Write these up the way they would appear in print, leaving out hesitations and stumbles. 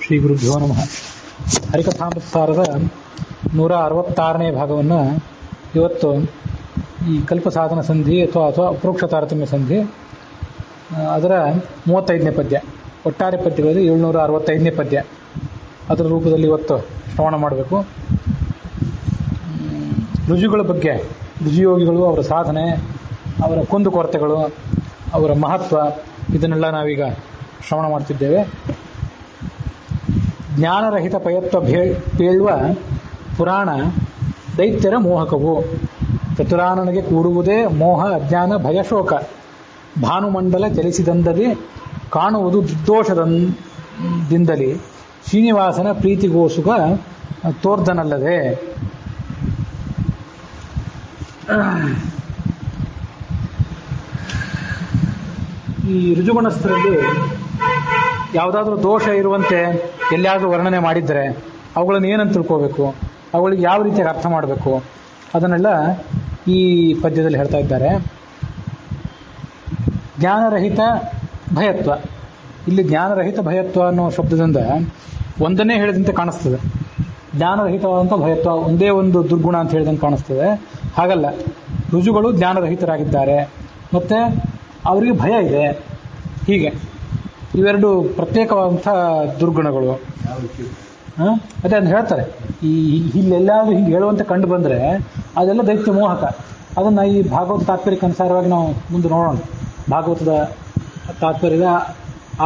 ಶ್ರೀ ಗುರುಭ್ಯೋ ನಮಃ. ಹರಿಕಥಾಮೃತಸಾರದ 166ನೇ ಭಾಗವನ್ನು ಇವತ್ತು ಈ ಕಲ್ಪಸಾಧನ ಸಂಧಿ ಅಥವಾ ಅಪರೋಕ್ಷ ತಾರತಮ್ಯ ಸಂಧಿ ಅದರ 35ನೇ ಪದ್ಯ, ಒಟ್ಟಾರೆ ಪದ್ಯಗಳಲ್ಲಿ 765ನೇ ಪದ್ಯ, ಅದರ ರೂಪದಲ್ಲಿ ಇವತ್ತು ಶ್ರವಣ ಮಾಡಬೇಕು. ರುಜುಗಳ ಬಗ್ಗೆ, ರುಜುಯೋಗಿಗಳು, ಅವರ ಸಾಧನೆ, ಅವರ ಕುಂದುಕೊರತೆಗಳು, ಅವರ ಮಹತ್ವ, ಇದನ್ನೆಲ್ಲ ನಾವೀಗ ಶ್ರವಣ ಮಾಡ್ತಿದ್ದೇವೆ. ಜ್ಞಾನರಹಿತ ಪಯತ್ವ ಪೇಳುವ ಪುರಾಣ ದೈತ್ಯರ ಮೋಹಕವು. ಚತುರಾನನಿಗೆ ಕೂಡುವುದೇ ಮೋಹ ಅಜ್ಞಾನ ಭಯಶೋಕ. ಭಾನುಮಂಡಲ ಚಲಿಸಿದಂದಲಿ ಕಾಣುವುದು ದುರ್ದೋಷದಿಂದಲಿ ಶ್ರೀನಿವಾಸನ ಪ್ರೀತಿಗೋಸುಗ ತೋರ್ದನಲ್ಲದೆ. ಈ ಋಜುಗುಣಸ್ಥರಲ್ಲಿ ಯಾವುದಾದ್ರೂ ದೋಷ ಇರುವಂತೆ ಎಲ್ಲಿಯಾದರೂ ವರ್ಣನೆ ಮಾಡಿದರೆ ಅವುಗಳನ್ನು ಏನಂತ ತಿಳ್ಕೋಬೇಕು, ಅವುಗಳಿಗೆ ಯಾವ ರೀತಿಯಾಗಿ ಅರ್ಥ ಮಾಡಬೇಕು, ಅದನ್ನೆಲ್ಲ ಈ ಪದ್ಯದಲ್ಲಿ ಹೇಳ್ತಾ ಇದ್ದಾರೆ. ಜ್ಞಾನರಹಿತ ಭಯತ್ವ. ಇಲ್ಲಿ ಜ್ಞಾನರಹಿತ ಭಯತ್ವ ಅನ್ನೋ ಶಬ್ದದಿಂದ ಒಂದನ್ನೇ ಹೇಳಿದಂತೆ ಕಾಣಿಸ್ತದೆ. ಜ್ಞಾನರಹಿತವಾದಂಥ ಭಯತ್ವ ಒಂದೇ ಒಂದು ದುರ್ಗುಣ ಅಂತ ಹೇಳಿದಂತೆ ಕಾಣಿಸ್ತದೆ. ಹಾಗಲ್ಲ, ರುಜುಗಳು ಜ್ಞಾನರಹಿತರಾಗಿದ್ದಾರೆ, ಮತ್ತು ಅವರಿಗೆ ಭಯ ಇದೆ. ಹೀಗೆ ಇವೆರಡು ಪ್ರತ್ಯೇಕವಾದಂಥ ದುರ್ಗುಣಗಳು. ಅದೇ ಅಂತ ಹೇಳ್ತಾರೆ. ಇಲ್ಲೆಲ್ಲಾದ್ರೂ ಹೀಗೆ ಹೇಳುವಂತೆ ಕಂಡು ಬಂದರೆ ಅದೆಲ್ಲ ದೈತ್ಯ ಮೋಹಕ. ಅದನ್ನು ಈ ಭಾಗವತ ತಾತ್ಪರ್ಯಕ್ಕೆ ಅನುಸಾರವಾಗಿ ನಾವು ಮುಂದೆ ನೋಡೋಣ. ಭಾಗವತದ ತಾತ್ಪರ್ಯದ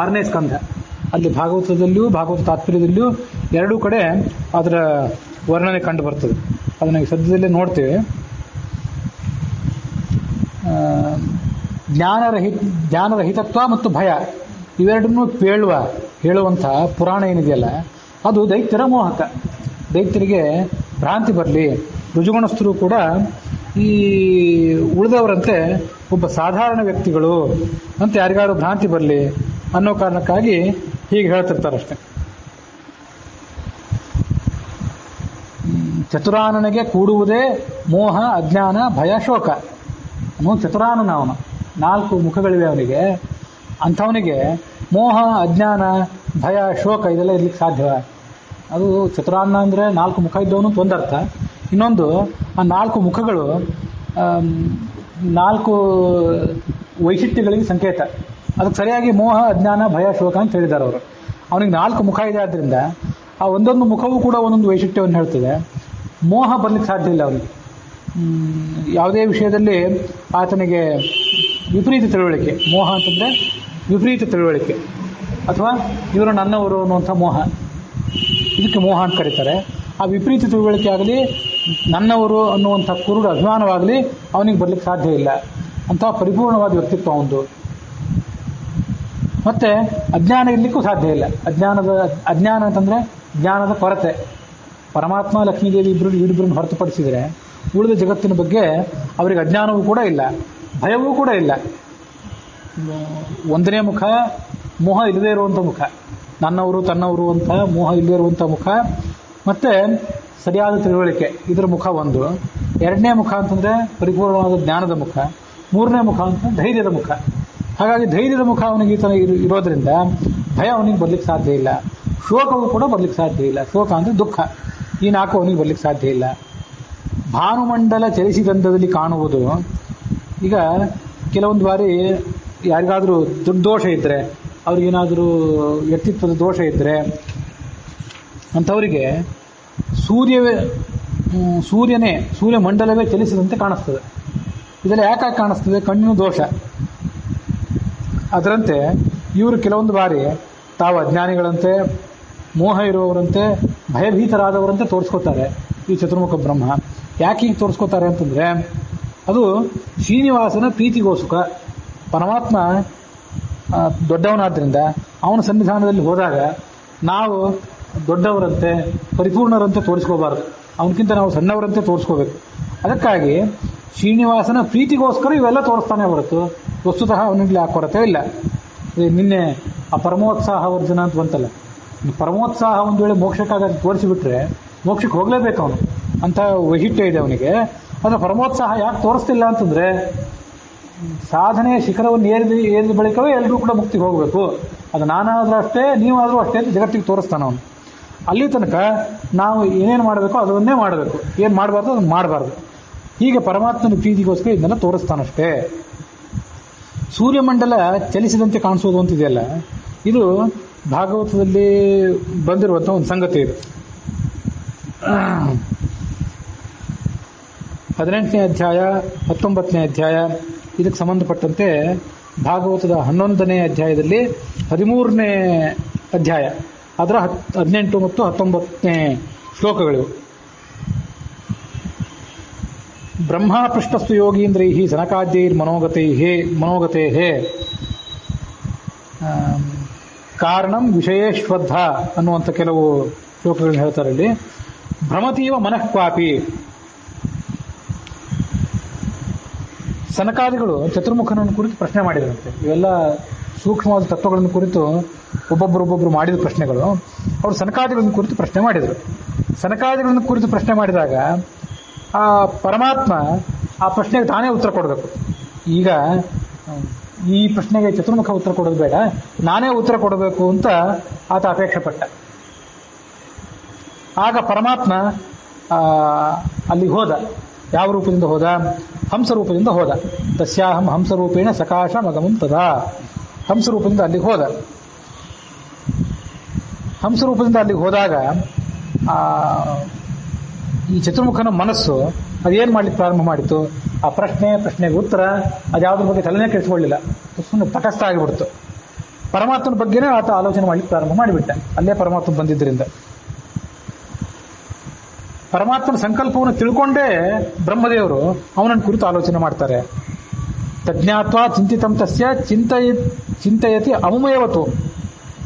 6ನೇ ಸ್ಕಂಧ, ಅಲ್ಲಿ ಭಾಗವತದಲ್ಲಿಯೂ ಭಾಗವತ ತಾತ್ಪರ್ಯದಲ್ಲಿಯೂ ಎರಡೂ ಕಡೆ ಅದರ ವರ್ಣನೆ ಕಂಡು ಬರ್ತದೆ. ಅದನ್ನು ಸದ್ಯದಲ್ಲೇ ನೋಡ್ತೇವೆ. ಜ್ಞಾನರಹಿತತ್ವ ಮತ್ತು ಭಯ ಇವೆರಡನ್ನೂ ಹೇಳುವಂಥ ಪುರಾಣ ಏನಿದೆಯಲ್ಲ, ಅದು ದೈತ್ಯರ ಮೋಹಕ. ದೈತ್ಯರಿಗೆ ಭ್ರಾಂತಿ ಬರಲಿ, ರುಜುಗುಣಸ್ಥರು ಕೂಡ ಈ ಉಳಿದವರಂತೆ ಒಬ್ಬ ಸಾಧಾರಣ ವ್ಯಕ್ತಿಗಳು ಅಂತ ಯಾರಿಗಾರು ಭ್ರಾಂತಿ ಬರಲಿ ಅನ್ನೋ ಕಾರಣಕ್ಕಾಗಿ ಹೀಗೆ ಹೇಳ್ತಿರ್ತಾರಷ್ಟೆ. ಚತುರಾನನಿಗೆ ಕೂಡುವುದೇ ಮೋಹ ಅಜ್ಞಾನ ಭಯ ಶೋಕ. ಚತುರಾನನ ಅವನು, 4 ಮುಖಗಳಿವೆ ಅವನಿಗೆ. ಅಂಥವನಿಗೆ ಮೋಹ ಅಜ್ಞಾನ ಭಯ ಶೋಕ ಇದೆಲ್ಲ ಇರ್ಲಿಕ್ಕೆ ಸಾಧ್ಯವ? ಅದು ಚತುರಾನ್ನ ಅಂದರೆ 4 ಮುಖ ಇದ್ದವನು ಅಂತ ಒಂದರ್ಥ. ಇನ್ನೊಂದು, ಆ 4 ಮುಖಗಳು 4 ವೈಶಿಷ್ಟ್ಯಗಳಿಗೆ ಸಂಕೇತ. ಅದಕ್ಕೆ ಸರಿಯಾಗಿ ಮೋಹ ಅಜ್ಞಾನ ಭಯ ಶೋಕ ಅಂತ ಹೇಳಿದ್ದಾರೆ ಅವರು. ಅವನಿಗೆ 4 ಮುಖ ಇದೆ, ಆದ್ದರಿಂದ ಆ ಒಂದೊಂದು ಮುಖವೂ ಕೂಡ ಒಂದೊಂದು ವೈಶಿಷ್ಟ್ಯವನ್ನು ಹೇಳ್ತದೆ. ಮೋಹ ಬರಲಿಕ್ಕೆ ಸಾಧ್ಯ ಇಲ್ಲ ಅವನಿಗೆ. ಯಾವುದೇ ವಿಷಯದಲ್ಲಿ ಆತನಿಗೆ ವಿಪರೀತ ತಿಳುವಳಿಕೆ. ಮೋಹ ಅಂತಂದರೆ ವಿಪರೀತ ತಿಳುವಳಿಕೆ, ಅಥವಾ ಇವರು ನನ್ನವರು ಅನ್ನುವಂಥ ಮೋಹ, ಇದಕ್ಕೆ ಮೋಹ ಅಂತ ಕರೀತಾರೆ. ಆ ವಿಪರೀತ ತಿಳುವಳಿಕೆ ಆಗಲಿ, ನನ್ನವರು ಅನ್ನುವಂಥ ಕುರುಡು ಅಭಿಮಾನವಾಗಲಿ ಅವನಿಗೆ ಬರಲಿಕ್ಕೆ ಸಾಧ್ಯ ಇಲ್ಲ. ಅಂಥ ಪರಿಪೂರ್ಣವಾದ ವ್ಯಕ್ತಿತ್ವ ಒಂದು. ಮತ್ತು ಅಜ್ಞಾನ ಇರಲಿಕ್ಕೂ ಸಾಧ್ಯ ಇಲ್ಲ. ಅಜ್ಞಾನ ಅಂತಂದರೆ ಜ್ಞಾನದ ಕೊರತೆ. ಪರಮಾತ್ಮ ಲಕ್ಷ್ಮೀದೇವಿ ಇಬ್ಬರನ್ನು ಹೊರತುಪಡಿಸಿದರೆ ಉಳಿದ ಜಗತ್ತಿನ ಬಗ್ಗೆ ಅವರಿಗೆ ಅಜ್ಞಾನವೂ ಕೂಡ ಇಲ್ಲ, ಭಯವೂ ಕೂಡ ಇಲ್ಲ. 1ನೇ ಮುಖ ಮೋಹ ಇಲ್ಲದೇ ಇರುವಂಥ ಮುಖ, ನನ್ನವರು ತನ್ನವರು ಅಂತ ಮೋಹ ಇಲ್ಲದೇ ಇರುವಂಥ ಮುಖ, ಮತ್ತು ಸರಿಯಾದ ತಿಳುವಳಿಕೆ, ಇದರ ಮುಖ ಒಂದು. 2ನೇ ಮುಖ ಅಂತಂದರೆ ಪರಿಪೂರ್ಣವಾದ ಜ್ಞಾನದ ಮುಖ. 3ನೇ ಮುಖ ಅಂತಂದರೆ ಧೈರ್ಯದ ಮುಖ. ಹಾಗಾಗಿ ಧೈರ್ಯದ ಮುಖ ಅವನಿಗೆ ಈ ಥರ ಇರೋದರಿಂದ ಭಯ ಅವನಿಗೆ ಬರಲಿಕ್ಕೆ ಸಾಧ್ಯ ಇಲ್ಲ. ಶೋಕವೂ ಕೂಡ ಬರಲಿಕ್ಕೆ ಸಾಧ್ಯ ಇಲ್ಲ. ಶೋಕ ಅಂದರೆ ದುಃಖ. ಈ 4 ಅವನಿಗೆ ಬರಲಿಕ್ಕೆ ಸಾಧ್ಯ ಇಲ್ಲ. ಭಾನುಮಂಡಲ ಚಲಿಸಿದಂದದಲ್ಲಿ ಕಾಣುವುದು. ಈಗ ಕೆಲವೊಂದು ಬಾರಿ ಯಾರಿಗಾದರೂ ದುರ್ದೋಷ ಇದ್ದರೆ, ಅವ್ರಿಗೇನಾದರೂ ವ್ಯಕ್ತಿತ್ವದ ದೋಷ ಇದ್ದರೆ ಅಂಥವರಿಗೆ ಸೂರ್ಯಮಂಡಲವೇ ಚಲಿಸಿದಂತೆ ಕಾಣಿಸ್ತದೆ. ಇದೆಲ್ಲ ಯಾಕಾಗಿ ಕಾಣಿಸ್ತದೆ? ಕಣ್ಣಿನ ದೋಷ. ಅದರಂತೆ ಇವರು ಕೆಲವೊಂದು ಬಾರಿ ತಾವು ಅಜ್ಞಾನಿಗಳಂತೆ, ಮೋಹ ಇರುವವರಂತೆ, ಭಯಭೀತರಾದವರಂತೆ ತೋರಿಸ್ಕೋತಾರೆ ಈ ಚತುರ್ಮುಖ ಬ್ರಹ್ಮ. ಯಾಕೆ ಹೀಗೆ ತೋರಿಸ್ಕೋತಾರೆ ಅಂತಂದರೆ, ಅದು ಶ್ರೀನಿವಾಸನ ಪ್ರೀತಿಗೋಸುಕ. ಪರಮಾತ್ಮ ದೊಡ್ಡವನಾದ್ದರಿಂದ ಅವನ ಸನ್ನಿಧಾನದಲ್ಲಿ ಹೋದಾಗ ನಾವು ದೊಡ್ಡವರಂತೆ ಪರಿಪೂರ್ಣರಂತೆ ತೋರಿಸ್ಕೋಬಾರ್ದು, ಅವನಕ್ಕಿಂತ ನಾವು ಸಣ್ಣವರಂತೆ ತೋರಿಸ್ಕೋಬೇಕು. ಅದಕ್ಕಾಗಿ ಶ್ರೀನಿವಾಸನ ಪ್ರೀತಿಗೋಸ್ಕರ ಇವೆಲ್ಲ ತೋರಿಸ್ತಾನೆ ಹೊರತು ವಸ್ತುತಃ ಅವನಿಗೆ ಆ ಕೊರತೆ ಇಲ್ಲ. ನಿನ್ನೆ ಆ ಪರಮೋತ್ಸಾಹ ವರ್ಜನ ಅಂತ ಬಂತಲ್ಲ, ಪರಮೋತ್ಸಾಹ ಒಂದು ವೇಳೆ ಮೋಕ್ಷಕ್ಕಾಗಿ ತೋರಿಸಿಬಿಟ್ರೆ ಮೋಕ್ಷಕ್ಕೆ ಹೋಗಲೇಬೇಕು ಅವನು, ಅಂಥ ವೈಶಿಷ್ಟ್ಯ ಇದೆ ಅವನಿಗೆ. ಆದರೆ ಪರಮೋತ್ಸಾಹ ಯಾಕೆ ತೋರಿಸ್ತಿಲ್ಲ ಅಂತಂದರೆ, ಸಾಧನೆಯ ಶಿಖರವನ್ನು ಏರಿದ ಬಳಿಕವೇ ಎಲ್ಲರೂ ಕೂಡ ಮುಕ್ತಿಗೆ ಹೋಗಬೇಕು. ಅದು ನಾನಾದರೂ ಅಷ್ಟೇ, ನೀವಾದರೂ ಅಷ್ಟೇ ಅಂತ ಜಗತ್ತಿಗೆ ತೋರಿಸ್ತಾನೆ ಅವನು. ಅಲ್ಲಿ ತನಕ ನಾವು ಏನೇನು ಮಾಡಬೇಕೋ ಅದನ್ನೇ ಮಾಡಬೇಕು, ಏನು ಮಾಡಬಾರ್ದು ಅದನ್ನು ಮಾಡಬಾರ್ದು. ಹೀಗೆ ಪರಮಾತ್ಮನ ಪ್ರೀತಿಗೋಸ್ಕರ ಇದನ್ನೆಲ್ಲ ತೋರಿಸ್ತಾನಷ್ಟೇ. ಸೂರ್ಯಮಂಡಲ ಚಲಿಸಿದಂತೆ ಕಾಣಿಸೋದು ಅಂತಿದೆಯಲ್ಲ, ಇದು ಭಾಗವತದಲ್ಲಿ ಬಂದಿರುವಂಥ ಒಂದು ಸಂಗತಿ. ಇದು 18ನೇ ಅಧ್ಯಾಯ 19ನೇ ಅಧ್ಯಾಯ ಇದಕ್ಕೆ ಸಂಬಂಧಪಟ್ಟಂತೆ ಭಾಗವತದ 11ನೇ ಅಧ್ಯಾಯದಲ್ಲಿ 13ನೇ ಅಧ್ಯಾಯ ಅದರ 18 ಮತ್ತು 19ನೇ ಶ್ಲೋಕಗಳು. ಬ್ರಹ್ಮಾಪೃಷ್ಟಸ್ತು ಯೋಗೀಂದ್ರೈ ಸನಕಾದ್ಯೈರ್ ಮನೋಗತೆ ಕಾರಣಂ ವಿಷಯೇಶ್ವದ್ಧ ಅನ್ನುವಂಥ ಕೆಲವು ಶ್ಲೋಕಗಳನ್ನ ಹೇಳ್ತಾರೆ. ಇಲ್ಲಿ ಭ್ರಮತೀವ ಮನಃಕ್ವಾಪಿ. ಸನಕಾದಿಗಳು ಚತುರ್ಮುಖನನ್ನು ಕುರಿತು ಪ್ರಶ್ನೆ ಮಾಡಿದರಂತೆ. ಇವೆಲ್ಲ ಸೂಕ್ಷ್ಮವಾದ ತತ್ವಗಳನ್ನು ಕುರಿತು ಒಬ್ಬೊಬ್ಬರು ಮಾಡಿದ ಪ್ರಶ್ನೆಗಳು. ಅವರು ಸನಕಾದಿಗಳನ್ನು ಕುರಿತು ಪ್ರಶ್ನೆ ಮಾಡಿದರು. ಸನಕಾದಿಗಳನ್ನು ಕುರಿತು ಪ್ರಶ್ನೆ ಮಾಡಿದಾಗ ಆ ಪರಮಾತ್ಮ ಆ ಪ್ರಶ್ನೆಗೆ ತಾನೇ ಉತ್ತರ ಕೊಡಬೇಕು. ಈಗ ಈ ಪ್ರಶ್ನೆಗೆ ಚತುರ್ಮುಖ ಉತ್ತರ ಕೊಡೋದು ಬೇಡ, ನಾನೇ ಉತ್ತರ ಕೊಡಬೇಕು ಅಂತ ಆತ ಅಪೇಕ್ಷೆ ಪಟ್ಟ. ಆಗ ಪರಮಾತ್ಮ ಅಲ್ಲಿಗೆ ಹೋದ. ಯಾವ ರೂಪದಿಂದ ಹೋದ? ಹಂಸರೂಪದಿಂದ ಹೋದ. ತಸ್ಯಾಹಂ ಹಂಸರೂಪೇಣ ಸಕಾಶ ಮಗಮಂ ತದಾ. ಹಂಸರೂಪದಿಂದ ಅಲ್ಲಿಗೆ ಹೋದ. ಹಂಸರೂಪದಿಂದ ಅಲ್ಲಿಗೆ ಹೋದಾಗ ಈ ಚತುರ್ಮುಖನ ಮನಸ್ಸು ಅದೇನು ಮಾಡ್ಲಿಕ್ಕೆ ಪ್ರಾರಂಭ ಮಾಡಿತು? ಆ ಪ್ರಶ್ನೆಗೆ ಉತ್ತರ ಅದ್ಯಾವುದ್ರ ಬಗ್ಗೆ ತಲೆನೇ ಕೆಡಿಸ್ಕೊಳ್ಳಿಲ್ಲ, ಸುಮ್ಮನೆ ತಟಸ್ಥ ಆಗಿಬಿಡ್ತು. ಪರಮಾತ್ಮನ ಬಗ್ಗೆನೇ ಆತ ಆಲೋಚನೆ ಮಾಡ್ಲಿಕ್ಕೆ ಪ್ರಾರಂಭ ಮಾಡಿಬಿಟ್ಟ. ಅಲ್ಲೇ ಪರಮಾತ್ಮ ಬಂದಿದ್ದರಿಂದ ಪರಮಾತ್ಮನ ಸಂಕಲ್ಪವನ್ನು ತಿಳ್ಕೊಂಡೇ ಬ್ರಹ್ಮದೇವರು ಅವನನ್ನು ಕುರಿತು ಆಲೋಚನೆ ಮಾಡ್ತಾರೆ. ತಜ್ಞಾತ್ವ ಚಿಂತಿತಂ ತಸ್ಯ ಚಿಂತಯತಿ ಅಮುಮಯವತು.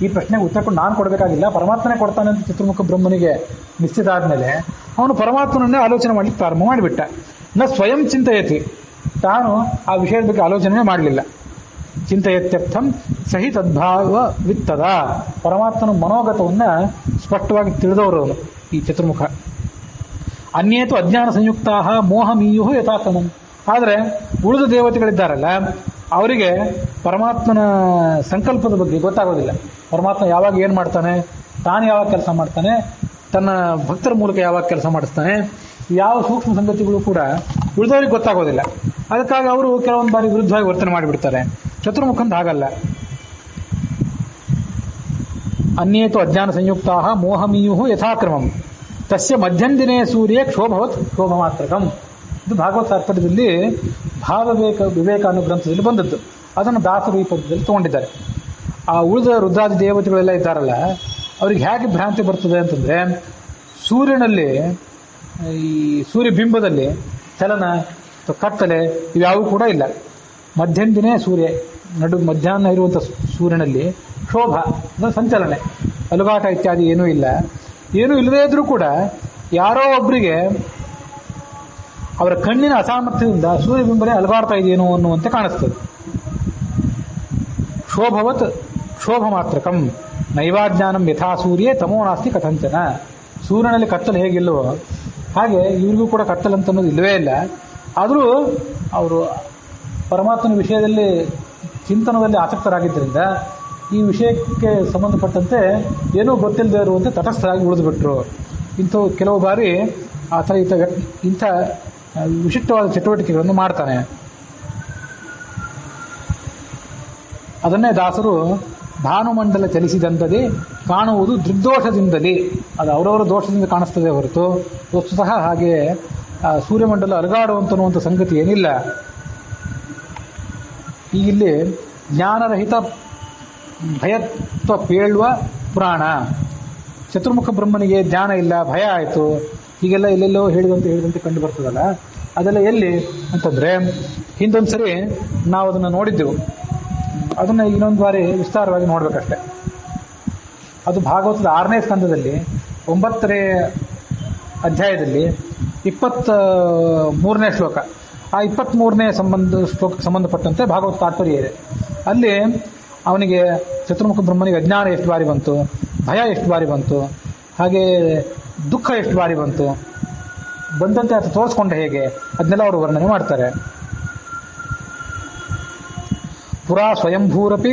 ಈ ಪ್ರಶ್ನೆಗೆ ಉತ್ತರ ಕೊಟ್ಟು ನಾನು ಕೊಡಬೇಕಾಗಿಲ್ಲ, ಪರಮಾತ್ಮನೇ ಕೊಡ್ತಾನೆ ಅಂತ ಚತುರ್ಮುಖ ಬ್ರಹ್ಮನಿಗೆ ನಿಶ್ಚಿತ ಆದಮೇಲೆ ಅವನು ಪರಮಾತ್ಮನನ್ನೇ ಆಲೋಚನೆ ಮಾಡಲಿಕ್ಕೆ ಪ್ರಾರಂಭ ಮಾಡಿಬಿಟ್ಟ. ನ ಸ್ವಯಂ ಚಿಂತಯತಿ, ತಾನು ಆ ವಿಷಯದ ಬಗ್ಗೆ ಆಲೋಚನೆ ಮಾಡಲಿಲ್ಲ. ಚಿಂತಯತ್ಯರ್ಥಂ ಸಹಿ ತದ್ಭಾವ ವಿತ್ತದ. ಪರಮಾತ್ಮನ ಮನೋಗತವನ್ನು ಸ್ಪಷ್ಟವಾಗಿ ತಿಳಿದವರು ಅವನು ಈ ಚತುರ್ಮುಖ. ಅನ್ಯೇತು ಅಜ್ಞಾನ ಸಂಯುಕ್ತ ಮೋಹಮೀಯು ಯಥಾಕ್ರಮಂ. ಆದರೆ ಉಳಿದ ದೇವತೆಗಳಿದ್ದಾರಲ್ಲ, ಅವರಿಗೆ ಪರಮಾತ್ಮನ ಸಂಕಲ್ಪದ ಬಗ್ಗೆ ಗೊತ್ತಾಗೋದಿಲ್ಲ. ಪರಮಾತ್ಮ ಯಾವಾಗ ಏನು ಮಾಡ್ತಾನೆ, ತಾನು ಯಾವಾಗ ಕೆಲಸ ಮಾಡ್ತಾನೆ, ತನ್ನ ಭಕ್ತರ ಮೂಲಕ ಯಾವಾಗ ಕೆಲಸ ಮಾಡಿಸ್ತಾನೆ, ಯಾವ ಸೂಕ್ಷ್ಮ ಸಂಗತಿಗಳು ಕೂಡ ಉಳಿದವರಿಗೆ ಗೊತ್ತಾಗೋದಿಲ್ಲ. ಅದಕ್ಕಾಗಿ ಅವರು ಕೆಲವೊಂದು ಬಾರಿ ವಿರುದ್ಧವಾಗಿ ವರ್ತನೆ ಮಾಡಿಬಿಡ್ತಾರೆ. ಚತುರ್ಮುಖಂದ ಹಾಗಲ್ಲ. ಅನ್ಯೇತು ಅಜ್ಞಾನ ಸಂಯುಕ್ತ ಮೋಹಮೀಯು ಯಥಾಕ್ರಮಂ ತಸ್ಯ ಮಧ್ಯಂದಿನೇ ಸೂರ್ಯ ಕ್ಷೋಭವತ್ ಕ್ಷೋಭಮಾತ್ರಕಂ. ಇದು ಭಾಗವತ ತಾತ್ಪರ್ಯದಲ್ಲಿ ವಿವೇಕ ಅನ್ನೋ ಗ್ರಂಥದಲ್ಲಿ ಬಂದದ್ದು. ಅದನ್ನು ದಾಸರು ಈ ಪದ್ಯದಲ್ಲಿ ತಗೊಂಡಿದ್ದಾರೆ. ಆ ಉಳಿದ ರುದ್ರಾದಿ ದೇವತೆಗಳೆಲ್ಲ ಇದ್ದಾರಲ್ಲ, ಅವ್ರಿಗೆ ಹೇಗೆ ಭ್ರಾಂತಿ ಬರ್ತದೆ ಅಂತಂದರೆ, ಸೂರ್ಯನಲ್ಲಿ ಈ ಸೂರ್ಯಬಿಂಬದಲ್ಲಿ ಚಲನ ಕತ್ತಲೆ ಇವ್ಯಾವೂ ಕೂಡ ಇಲ್ಲ. ಮಧ್ಯಂದಿನೇ ಸೂರ್ಯ, ಮಧ್ಯಾಹ್ನ ಇರುವಂಥ ಸೂರ್ಯನಲ್ಲಿ ಶೋಭ ಅಂದರೆ ಸಂಚಲನೆ, ಅಲುಗಾಟ ಇತ್ಯಾದಿ ಏನೂ ಇಲ್ಲ. ಏನೂ ಇಲ್ಲದೇ ಇದ್ರೂ ಕೂಡ ಯಾರೋ ಒಬ್ಬರಿಗೆ ಅವರ ಕಣ್ಣಿನ ಅಸಾಮರ್ಥ್ಯದಿಂದ ಸೂರ್ಯಬಿಂಬನೇ ಅಲುಗಾಡ್ತಾ ಇದೆಯೇನೋ ಅನ್ನುವಂತೆ ಕಾಣಿಸ್ತದೆ. ಶೋಭವತ್ ಕ್ಷೋಭ ಮಾತ್ರಕಂ ನೈವಾಜ್ಞಾನಂ ಯಥಾ ಸೂರ್ಯೇ ತಮೋ ನಾಸ್ತಿ ಕಥಂಚನ. ಸೂರ್ಯನಲ್ಲಿ ಕತ್ತಲು ಹೇಗಿಲ್ಲವೋ ಹಾಗೆ ಇವ್ರಿಗೂ ಕೂಡ ಕತ್ತಲಂತ ಅನ್ನೋದು ಇಲ್ಲವೇ ಇಲ್ಲ. ಆದರೂ ಅವರು ಪರಮಾತ್ಮನ ವಿಷಯದಲ್ಲಿ ಚಿಂತನದಲ್ಲಿ ಆಸಕ್ತರಾಗಿದ್ದರಿಂದ ಈ ವಿಷಯಕ್ಕೆ ಸಂಬಂಧಪಟ್ಟಂತೆ ಏನೂ ಗೊತ್ತಿಲ್ಲದೆ ಇರುವಂತೆ ತಟಸ್ಥರಾಗಿ ಉಳಿದುಬಿಟ್ರು. ಕೆಲವು ಬಾರಿ ಆ ಥರ ಇಂಥ ವಿಶಿಷ್ಟವಾದ ಚಟುವಟಿಕೆಗಳನ್ನು ಮಾಡ್ತಾನೆ. ಅದನ್ನೇ ದಾಸರು ಭಾನುಮಂಡಲ ಚಲಿಸಿದಂಥದೇ ಕಾಣುವುದು ದೃಗ್ದೋಷದಿಂದಲೇ. ಅದು ಅವರವರ ದೋಷದಿಂದ ಕಾಣಿಸ್ತದೆ ಹೊರತು ವಸ್ತುತಃ ಹಾಗೆ ಸೂರ್ಯಮಂಡಲ ಅಲುಗಾಡುವಂತನ್ನುವಂಥ ಸಂಗತಿ ಏನಿಲ್ಲ. ಈಗಿಲ್ಲಿ ಜ್ಞಾನರಹಿತ ಭಯತ್ವ ಪೇಳುವ ಪುರಾಣ. ಚತುರ್ಮುಖ ಬ್ರಹ್ಮನಿಗೆ ಜ್ಞಾನ ಇಲ್ಲ, ಭಯ ಆಯಿತು, ಹೀಗೆಲ್ಲ ಎಲ್ಲೆಲ್ಲೋ ಹೇಳಿದಂತೆ ಕಂಡು ಬರ್ತದಲ್ಲ, ಅದೆಲ್ಲ ಎಲ್ಲಿ ಅಂತಂದರೆ ಹಿಂದೊಂದು ಸರಿ ನಾವು ಅದನ್ನು ನೋಡಿದ್ದೆವು. ಅದನ್ನು ಇನ್ನೊಂದು ಬಾರಿ ವಿಸ್ತಾರವಾಗಿ ನೋಡಬೇಕಷ್ಟೆ. ಅದು ಭಾಗವತದ 6ನೇ ಸ್ಕಂದದಲ್ಲಿ 9ನೇ ಅಧ್ಯಾಯದಲ್ಲಿ 23ನೇ ಶ್ಲೋಕ. ಆ 23ನೇ ಶ್ಲೋಕಕ್ಕೆ ಸಂಬಂಧಪಟ್ಟಂತೆ ಭಾಗವತ ತಾತ್ಪರ್ಯ ಇದೆ. ಅಲ್ಲಿ ಅವನಿಗೆ ಚತುರ್ಮುಖ ಬ್ರಹ್ಮನಿಗೆ ಅಜ್ಞಾನ ಎಷ್ಟು ಬಾರಿ ಬಂತು, ಭಯ ಎಷ್ಟು ಬಾರಿ ಬಂತು, ಹಾಗೆ ದುಃಖ ಎಷ್ಟು ಬಾರಿ ಬಂದಂತೆ ಅದು ತೋರಿಸ್ಕೊಂಡ ಹೇಗೆ, ಅದನ್ನೆಲ್ಲ ಅವರು ವರ್ಣನೆ ಮಾಡ್ತಾರೆ. ಪುರಾ ಸ್ವಯಂಭೂರಪಿ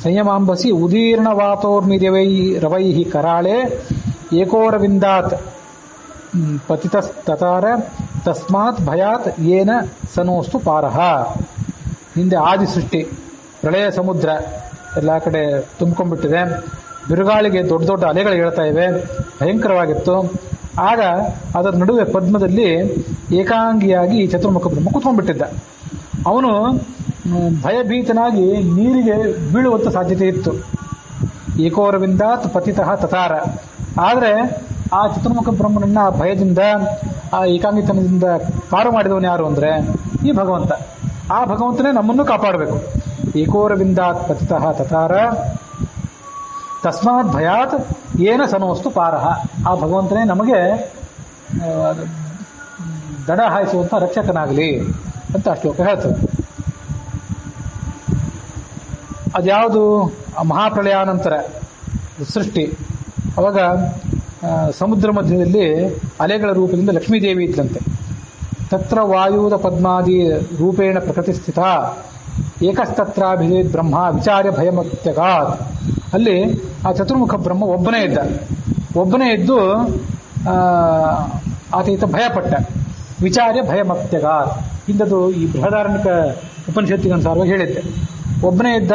ಸಂಯಮಾಂಬಸಿ ಉದೀರ್ಣವಾತೋರ್ಮಿರವೈ ರವೈಃ ಕರಾಳೆ ಏಕೋರವಿಂದಾತ್ ಪತಿತಸ್ತತಾರ ತಸ್ಮಾತ್ ಭಯಾತ್ ಏನ ಸನೋಸ್ತು ಪಾರಹ. ಹಿಂದೆ ಆದಿ ಸೃಷ್ಟಿ, ಪ್ರಳಯ ಸಮುದ್ರ ಎಲ್ಲ ಕಡೆ ತುಂಬಿಕೊಂಡ್ಬಿಟ್ಟಿದೆ. ಬಿರುಗಾಳಿಗೆ ದೊಡ್ಡ ದೊಡ್ಡ ಅಲೆಗಳು ಹೇಳ್ತಾ ಇವೆ, ಭಯಂಕರವಾಗಿತ್ತು. ಆಗ ಅದರ ನಡುವೆ ಪದ್ಮದಲ್ಲಿ ಏಕಾಂಗಿಯಾಗಿ ಚತುರ್ಮುಖ ಬ್ರಹ್ಮ ಕೂತ್ಕೊಂಡ್ಬಿಟ್ಟಿದ್ದ. ಅವನು ಭಯಭೀತನಾಗಿ ನೀರಿಗೆ ಬೀಳುವಂಥ ಸಾಧ್ಯತೆ ಇತ್ತು. ಏಕೋರವಿಂದಾತ್ ಪತಿತಃ ತತಾರ. ಆದರೆ ಆ ಚತುರ್ಮುಖ ಬ್ರಹ್ಮನನ್ನ ಭಯದಿಂದ, ಆ ಏಕಾಂಗಿತನದಿಂದ ಪಾರು ಮಾಡಿದವನು ಯಾರು ಅಂದರೆ ಈ ಭಗವಂತ. ಆ ಭಗವಂತನೇ ನಮ್ಮನ್ನು ಕಾಪಾಡಬೇಕು. ಏಕೋರವಿಂದಾತ್ ಪತಿತಃ ತತಾರ ತಸ್ಮಾತ್ ಭಯಾತ್ ಏನ ಸನೋಸ್ತು ಪಾರಹ. ಆ ಭಗವಂತನೇ ನಮಗೆ ದಡ ಹಾಯಿಸುವಂಥ ರಕ್ಷಕನಾಗಲಿ ಅಂತ ಆ ಶ್ಲೋಕ ಹೇಳ್ತದೆ. ಅದ್ಯಾವುದು ಮಹಾಪ್ರಳಯಾನಂತರ ಸೃಷ್ಟಿ. ಅವಾಗ ಸಮುದ್ರ ಮಧ್ಯದಲ್ಲಿ ಅಲೆಗಳ ರೂಪದಿಂದ ಲಕ್ಷ್ಮೀದೇವಿ ಇದ್ದಂತೆ. ತತ್ರ ವಾಯುದ ಪದ್ಮಾದಿ ರೂಪೇಣ ಪ್ರಕೃತಿ ಸ್ಥಿತ ಏಕಸ್ತತ್ರಾಭಿಜೇತ್ ಬ್ರಹ್ಮ ವಿಚಾರ್ಯ ಭಯಮತ್ಯಗಾತ್. ಅಲ್ಲಿ ಆ ಚತುರ್ಮುಖ ಬ್ರಹ್ಮ ಒಬ್ಬನೇ ಇದ್ದು ಆತ ಭಯಪಟ್ಟ. ವಿಚಾರ್ಯ ಭಯಮತ್ಯಗಾತ್. ಇಂಥದ್ದು ಈ ಬೃಹದಾರಣ್ಯಕ ಉಪನಿಷತ್ತಿನ ಅನುಸಾರವಾಗಿ ಹೇಳಿದ್ದೆ. ಒಬ್ಬನೇ ಇದ್ದ,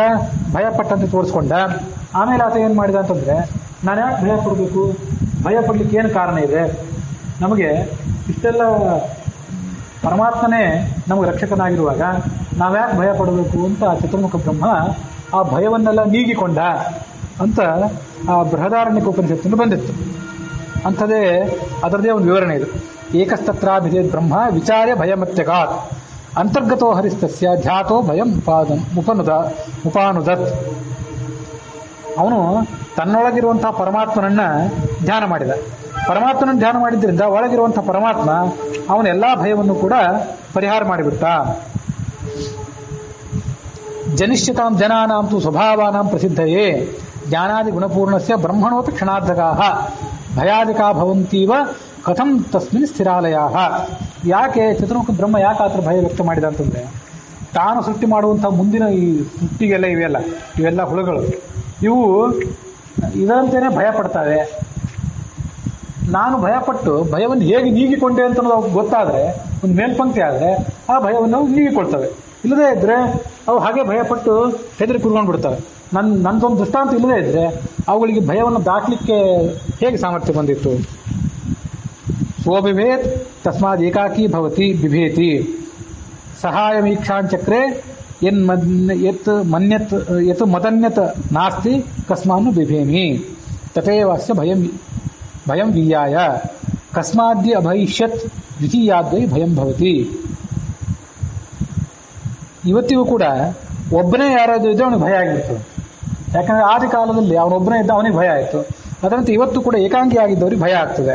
ಭಯಪಟ್ಟಂತೆ ತೋರಿಸ್ಕೊಂಡ. ಆಮೇಲೆ ಆತ ಏನು ಮಾಡಿದ ಅಂತಂದರೆ, ನಾನು ಯಾಕೆ ಭಯ ಪಡಬೇಕು, ಭಯ ಪಡ್ಲಿಕ್ಕೆ ಏನು ಕಾರಣ ಇದೆ, ನಮಗೆ ಇಷ್ಟೆಲ್ಲ ಪರಮಾತ್ಮನೇ ನಮಗೆ ರಕ್ಷಕನಾಗಿರುವಾಗ ನಾವ್ಯಾಕೆ ಭಯ ಪಡಬೇಕು ಅಂತ ಆ ಚತುರ್ಮುಖ ಬ್ರಹ್ಮ ಆ ಭಯವನ್ನೆಲ್ಲ ನೀಗಿಕೊಂಡ ಅಂತ ಆ ಬೃಹದಾರಣ್ಯಕ ಉಪನಿಷತ್ತಿನಲ್ಲಿ ಬಂದಿತ್ತು. ಅಂಥದ್ದೇ ಅದರದೇ ಒಂದು ವಿವರಣೆ ಇದು. ಏಕಸ್ತತ್ರಾಭಿಜೇತ್ ಬ್ರಹ್ಮ ವಿಚಾರ್ಯ ಭಯಮತ್ಯಗಾತ್ ಅಂತರ್ಗತೋ ಹರಿಸ್ತಸ್ಯ ಧ್ಯಾತೋ ಭಯಂ ಉಪಾನುದತ್. ಅವನು ತನ್ನೊಳಗಿರುವಂತಹ ಪರಮಾತ್ಮನನ್ನ ಧ್ಯಾನ ಮಾಡಿದ. ಪರಮಾತ್ಮನನ್ನು ಧ್ಯಾನ ಮಾಡಿದ್ರಿಂದ ಒಳಗಿರುವಂತಹ ಪರಮಾತ್ಮ ಅವನ ಎಲ್ಲಾ ಭಯವನ್ನು ಕೂಡ ಪರಿಹಾರ ಮಾಡಿಬಿಟ್ಟ. ಜನಿಷ್ಯತಾಂ ಜನಾನಾಂತು ಸ್ವಭಾವಾನಾಂ ಪ್ರಸಿದ್ಧಯೇ ಜ್ಞಾನಾದಿ ಗುಣಪೂರ್ಣಸ್ಯ ಬ್ರಹ್ಮಣೋಪಿ ಕ್ಷಣಾರ್ಧಗಾಃ ಭಯಾದಿಕಾ ಭವಂತೀವ ಕಥಂ ತಸ್ಮಿನ್ ಸ್ಥಿರಾಲಯಾಃ. ಯಾಕೆ ಚತುರ್ಮುಖ ಬ್ರಹ್ಮ ಯಾಕೆ ಆತರ ಭಯ ವ್ಯಕ್ತ ಮಾಡಿದ ಅಂತಂದ್ರೆ, ತಾನು ಸೃಷ್ಟಿ ಮಾಡುವಂತಹ ಮುಂದಿನ ಈ ಸೃಷ್ಟಿಗೆಲ್ಲ ಇವೆಲ್ಲ ಹುಳುಗಳು ಇವು ಇದರಂತೆಯೇ ಭಯ ಪಡ್ತವೆ. ನಾನು ಭಯಪಟ್ಟು ಭಯವನ್ನು ಹೇಗೆ ನೀಗಿಕೊಂಡೆ ಅಂತ ಅವು ಗೊತ್ತಾದರೆ, ಒಂದು ಮೇಲ್ಪಂಕ್ತಿ ಆದರೆ ಆ ಭಯವನ್ನು ಅವು ನೀಗಿಕೊಳ್ತವೆ. ಇಲ್ಲದೇ ಇದ್ರೆ ಅವು ಹಾಗೆ ಭಯಪಟ್ಟು ಹೆದರಿ ಕುರ್ಕೊಂಡು ಬಿಡ್ತವೆ. ನನ್ನದೊಂದು ದೃಷ್ಟಾಂತ ಇಲ್ಲದೇ ಇದ್ರೆ ಅವುಗಳಿಗೆ ಭಯವನ್ನು ದಾಟಲಿಕ್ಕೆ ಹೇಗೆ ಸಾಮರ್ಥ್ಯ ಬಂದಿತ್ತು? ಸ್ವಬಿಭೇತ್ ತಸ್ಮಾದ್ ಏಕಾಕಿ ಭವತಿ ಬಿಭೇತಿ ಸಹಾಯ ವೀಕ್ಷಾಂಚಕ್ರೆ ಯತ್ ಮದನ್ಯತ್ ನಾಸ್ತಿ ಕಸ್ಮಾನ್ನು ಬಿಭೇಮಿ ತಥೇವಾಸ್ಯ ಭಯಂ ವೀಯಾಯ ಕಸ್ಮಾದ್ಯ ಅಭವಿಷ್ಯತ್ ದ್ವಿತೀಯಾದ್ವೈ ಭಯಂ ಭವತಿ. ಇವತ್ತಿಗೂ ಕೂಡ ಒಬ್ಬನೇ ಯಾರಾದರೂ ಇದ್ದರೆ ಅವನಿಗೆ ಭಯ ಆಗಿರ್ತದೆ. ಯಾಕಂದ್ರೆ ಆದಿ ಕಾಲದಲ್ಲಿ ಅವನೊಬ್ಬನೇ ಇದ್ದ, ಅವನಿಗೆ ಭಯ ಆಯಿತು. ಅದರಂತೆ ಇವತ್ತು ಕೂಡ ಏಕಾಂಗಿ ಆಗಿದ್ದವ್ರಿಗೆ ಭಯ ಆಗ್ತದೆ.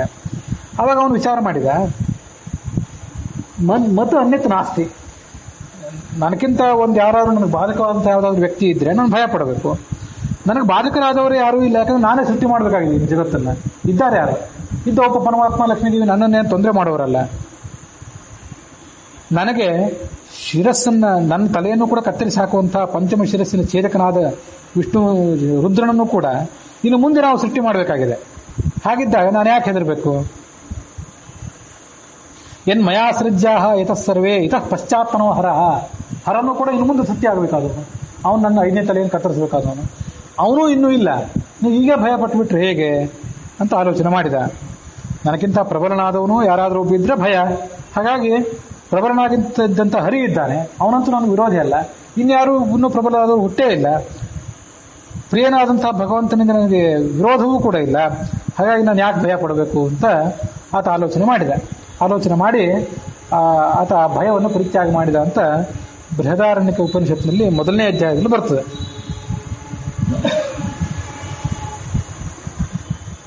ಅವಾಗ ಅವನು ವಿಚಾರ ಮಾಡಿದ, ಮತ್ತು ಅನ್ಯತ್ ನಾಸ್ತಿ, ನನಗಿಂತ ಒಂದು ಯಾರಾದ್ರೂ ನನಗೆ ಬಾಧಕವಾದಂಥ ಯಾವುದಾದ್ರು ವ್ಯಕ್ತಿ ಇದ್ರೆ ನಾನು ಭಯ ಪಡಬೇಕು. ನನಗೆ ಬಾಧಕರಾದವರು ಯಾರೂ ಇಲ್ಲ, ಯಾಕಂದ್ರೆ ನಾನೇ ಸೃಷ್ಟಿ ಮಾಡಬೇಕಾಗಿದೆ ಈ ಜಗತ್ತನ್ನು. ಇದ್ದಾರೆ ಯಾರು? ಇದ್ದ ಒಬ್ಬ ಪರಮಾತ್ಮ ಲಕ್ಷ್ಮೀದೇವಿ ನನ್ನನ್ನೇನು ತೊಂದರೆ ಮಾಡೋರಲ್ಲ. ನನಗೆ ಶಿರಸ್ಸನ್ನ, ನನ್ನ ತಲೆಯನ್ನು ಕೂಡ ಕತ್ತರಿಸಿ ಹಾಕುವಂತಹ ಪಂಚಮ ಶಿರಸ್ಸಿನ ಛೇದಕನಾದ ವಿಷ್ಣು ರುದ್ರನನ್ನು ಕೂಡ ಇನ್ನು ಮುಂದೆ ನಾವು ಸೃಷ್ಟಿ ಮಾಡಬೇಕಾಗಿದೆ. ಹಾಗಿದ್ದಾಗ ನಾನು ಯಾಕೆ ಹೆದರಬೇಕು? ಎನ್ ಮಯಾ ಸೃಜ್ಯಾಹ ಯತಃ ಸರ್ವೇ ಇತಃ ಪಶ್ಚಾತ್ಮನೋ ಹರನು ಕೂಡ ಇನ್ನು ಮುಂದೆ ಸೃಷ್ಟಿ ಆಗಬೇಕಾದವನು. ಅವನು ನನ್ನ 5ನೇ ತಲೆಯನ್ನು ಕತ್ತರಿಸಬೇಕಾದವನು. ಅವನೂ ಇನ್ನೂ ಇಲ್ಲ. ನೀವು ಈಗ ಭಯ ಪಟ್ಟುಬಿಟ್ರೆ ಹೇಗೆ ಅಂತ ಆಲೋಚನೆ ಮಾಡಿದ. ನನಗಿಂತ ಪ್ರಬಲನಾದವನು ಯಾರಾದರೂ ಒಬ್ಬ ಇದ್ರೆ ಭಯ. ಹಾಗಾಗಿ ಪ್ರಬಲನಾಗಿದ್ದಂಥ ಹರಿ ಇದ್ದಾನೆ, ಅವನಂತೂ ನನಗೆ ವಿರೋಧಿ ಅಲ್ಲ. ಇನ್ಯಾರು ಇನ್ನೂ ಪ್ರಬಲನಾದವರು ಹುಟ್ಟೇ ಇಲ್ಲ. ಪ್ರಿಯನಾದಂತಹ ಭಗವಂತನಿಂದ ನನಗೆ ವಿರೋಧವೂ ಕೂಡ ಇಲ್ಲ. ಹಾಗಾಗಿ ನಾನು ಯಾಕೆ ಭಯ ಪಡಬೇಕು ಅಂತ ಆತ ಆಲೋಚನೆ ಮಾಡಿ ಆತ ಭಯವನ್ನು ಪರಿತ್ಯಾಗ ಮಾಡಿದ ಅಂತ ಬೃಹದಾರಣ್ಯಕ ಉಪನಿಷತ್ತಿನಲ್ಲಿ 1ನೇ ಅಧ್ಯಾಯದಲ್ಲಿ ಬರ್ತದೆ.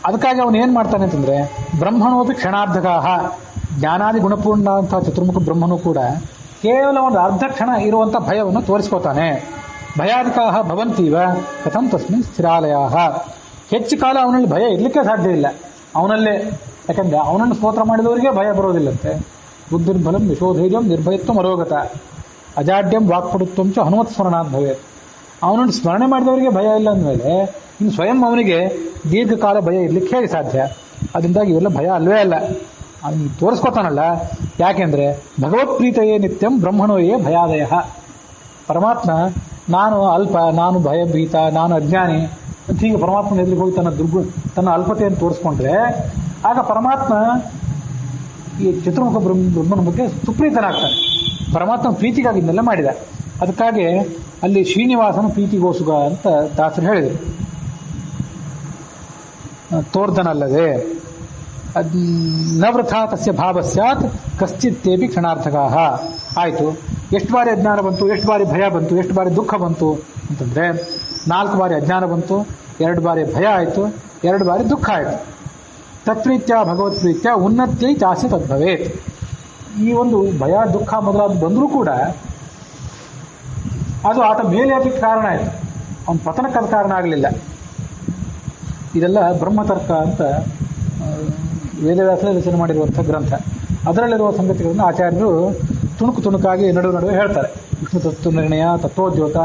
ಅದಕ್ಕಾಗಿ ಅವನು ಏನ್ ಮಾಡ್ತಾನೆ ಅಂತಂದ್ರೆ, ಬ್ರಹ್ಮಣೋಪಿ ಕ್ಷಣಾರ್ಧಗಾಹ, ಜ್ಞಾನಾದಿ ಗುಣಪೂರ್ಣ ಅಂತ ಚತುರ್ಮುಖ ಬ್ರಹ್ಮನು ಕೂಡ ಕೇವಲ ಒಂದು ಅರ್ಧ ಕ್ಷಣ ಇರುವಂತ ಭಯವನ್ನು ತೋರಿಸ್ಕೋತಾನೆ. ಭಯಾದಿಕಾಹ ಭವಂತೀವ ಕಥಂ ತಸ್ಮಿನ್ ಸ್ಥಿರಾಲಯಾಹ. ಹೆಚ್ಚು ಕಾಲ ಅವನಲ್ಲಿ ಭಯ ಇರ್ಲಿಕ್ಕೆ ಸಾಧ್ಯ ಇಲ್ಲ ಅವನಲ್ಲೇ. ಯಾಕಂದ್ರೆ ಅವನನ್ನು ಸ್ತೋತ್ರ ಮಾಡಿದವರಿಗೆ ಭಯ ಬರೋದಿಲ್ಲಂತೆ. ಬುದ್ಧಿರ್ಬಲಂ ಯಶೋಧೈರ್ಯಂ ನಿರ್ಭಯತ್ವ ಮರೋಗತ. ಅಜಾಡ್ಯಂ ವಾಕ್ಪಡುತ್ವಂಚ ಹನುಮತ್ ಸ್ಮರಣಾತ್ ಭವೇತ್. ಅವನನ್ನು ಸ್ಮರಣೆ ಮಾಡಿದವರಿಗೆ ಭಯ ಇಲ್ಲ ಅಂದಮೇಲೆ ಇನ್ನು ಸ್ವಯಂ ಅವನಿಗೆ ದೀರ್ಘಕಾಲ ಭಯ ಇರ್ಲಿಕ್ಕೆ ಹೇಗೆ ಸಾಧ್ಯ? ಅದರಿಂದಾಗಿ ಇವೆಲ್ಲ ಭಯ ಅಲ್ವೇ ಅಲ್ಲ. ಅವನು ತೋರಿಸ್ಕೊತಾನಲ್ಲ. ಯಾಕೆಂದ್ರೆ ಭಗವತ್ಪ್ರೀತೆಯೇ ನಿತ್ಯಂ ಬ್ರಹ್ಮಣೋಯೇ ಭಯಾದಯ. ಪರಮಾತ್ಮ ನಾನು ಅಲ್ಪ, ನಾನು ಭಯಭೀತ, ನಾನು ಅಜ್ಞಾನಿ ಅಂತ ಹೀಗೆ ಪರಮಾತ್ಮನ ಎದುರಿಗೆ ಹೋಗಿ ತನ್ನ ಅಲ್ಪತೆಯನ್ನು ತೋರಿಸ್ಕೊಂಡ್ರೆ ಆಗ ಪರಮಾತ್ಮ ಈ ಚತುರ್ಮುಖ ಬ್ರಹ್ಮನ ಬಗ್ಗೆ ಸುಪ್ರೀತನಾಗ್ತಾನೆ. ಪರಮಾತ್ಮ ಪ್ರೀತಿಗಾಗಿ ಇದನ್ನೆಲ್ಲ ಮಾಡಿದ. ಅದಕ್ಕಾಗಿ ಅಲ್ಲಿ ಶ್ರೀನಿವಾಸನ ಪ್ರೀತಿಗೋಸುಗ ಅಂತ ದಾಸರು ಹೇಳಿದರು. ತೋರ್ದನಲ್ಲದೆ ನವೃಥಾ ತಸ್ಯ ಭಾವ ಸ್ಯಾತ್ ಕಶ್ಚಿತ್ತೇಪಿ ಕ್ಷಣಾರ್ಥಕಃ. ಆಯಿತು, ಎಷ್ಟು ಬಾರಿ ಅಜ್ಞಾನ ಬಂತು, ಎಷ್ಟು ಬಾರಿ ಭಯ ಬಂತು, ಎಷ್ಟು ಬಾರಿ ದುಃಖ ಬಂತು ಅಂತಂದ್ರೆ 4 ಬಾರಿ ಅಜ್ಞಾನ ಬಂತು, 2 ಬಾರಿ ಭಯ ಆಯಿತು, 2 ಬಾರಿ ದುಃಖ ಆಯಿತು. ತತ್ಪ್ರೀತ್ಯ ಭಗವತ್ಪ್ರೀತ್ಯ ಉನ್ನತ್ಯೈ ಚಾಸ್ಯ ತದ್ಭವೇತ್. ಈ ಒಂದು ಭಯ ದುಃಖ ಮೊದಲಾದ ಬಂದರೂ ಕೂಡ ಅದು ಆತ ಮೇಲೆ ಅದಕ್ಕೆ ಕಾರಣ ಆಯಿತು, ಅವನ ಪತನಕ್ಕೆ ಅದು ಕಾರಣ ಆಗಲಿಲ್ಲ. ಇದೆಲ್ಲ ಬ್ರಹ್ಮತರ್ಕ ಅಂತ ವೇದವ್ಯಾಸರೇ ರಚನೆ ಮಾಡಿರುವಂಥ ಗ್ರಂಥ. ಅದರಲ್ಲಿರುವ ಸಂಗತಿಗಳನ್ನು ಆಚಾರ್ಯರು ತುಣುಕಾಗಿ ನಡುವೆ ಹೇಳ್ತಾರೆ. ವಿಷ್ಣು ತತ್ವ ನಿರ್ಣಯ, ತತ್ವೋದ್ಯೋತ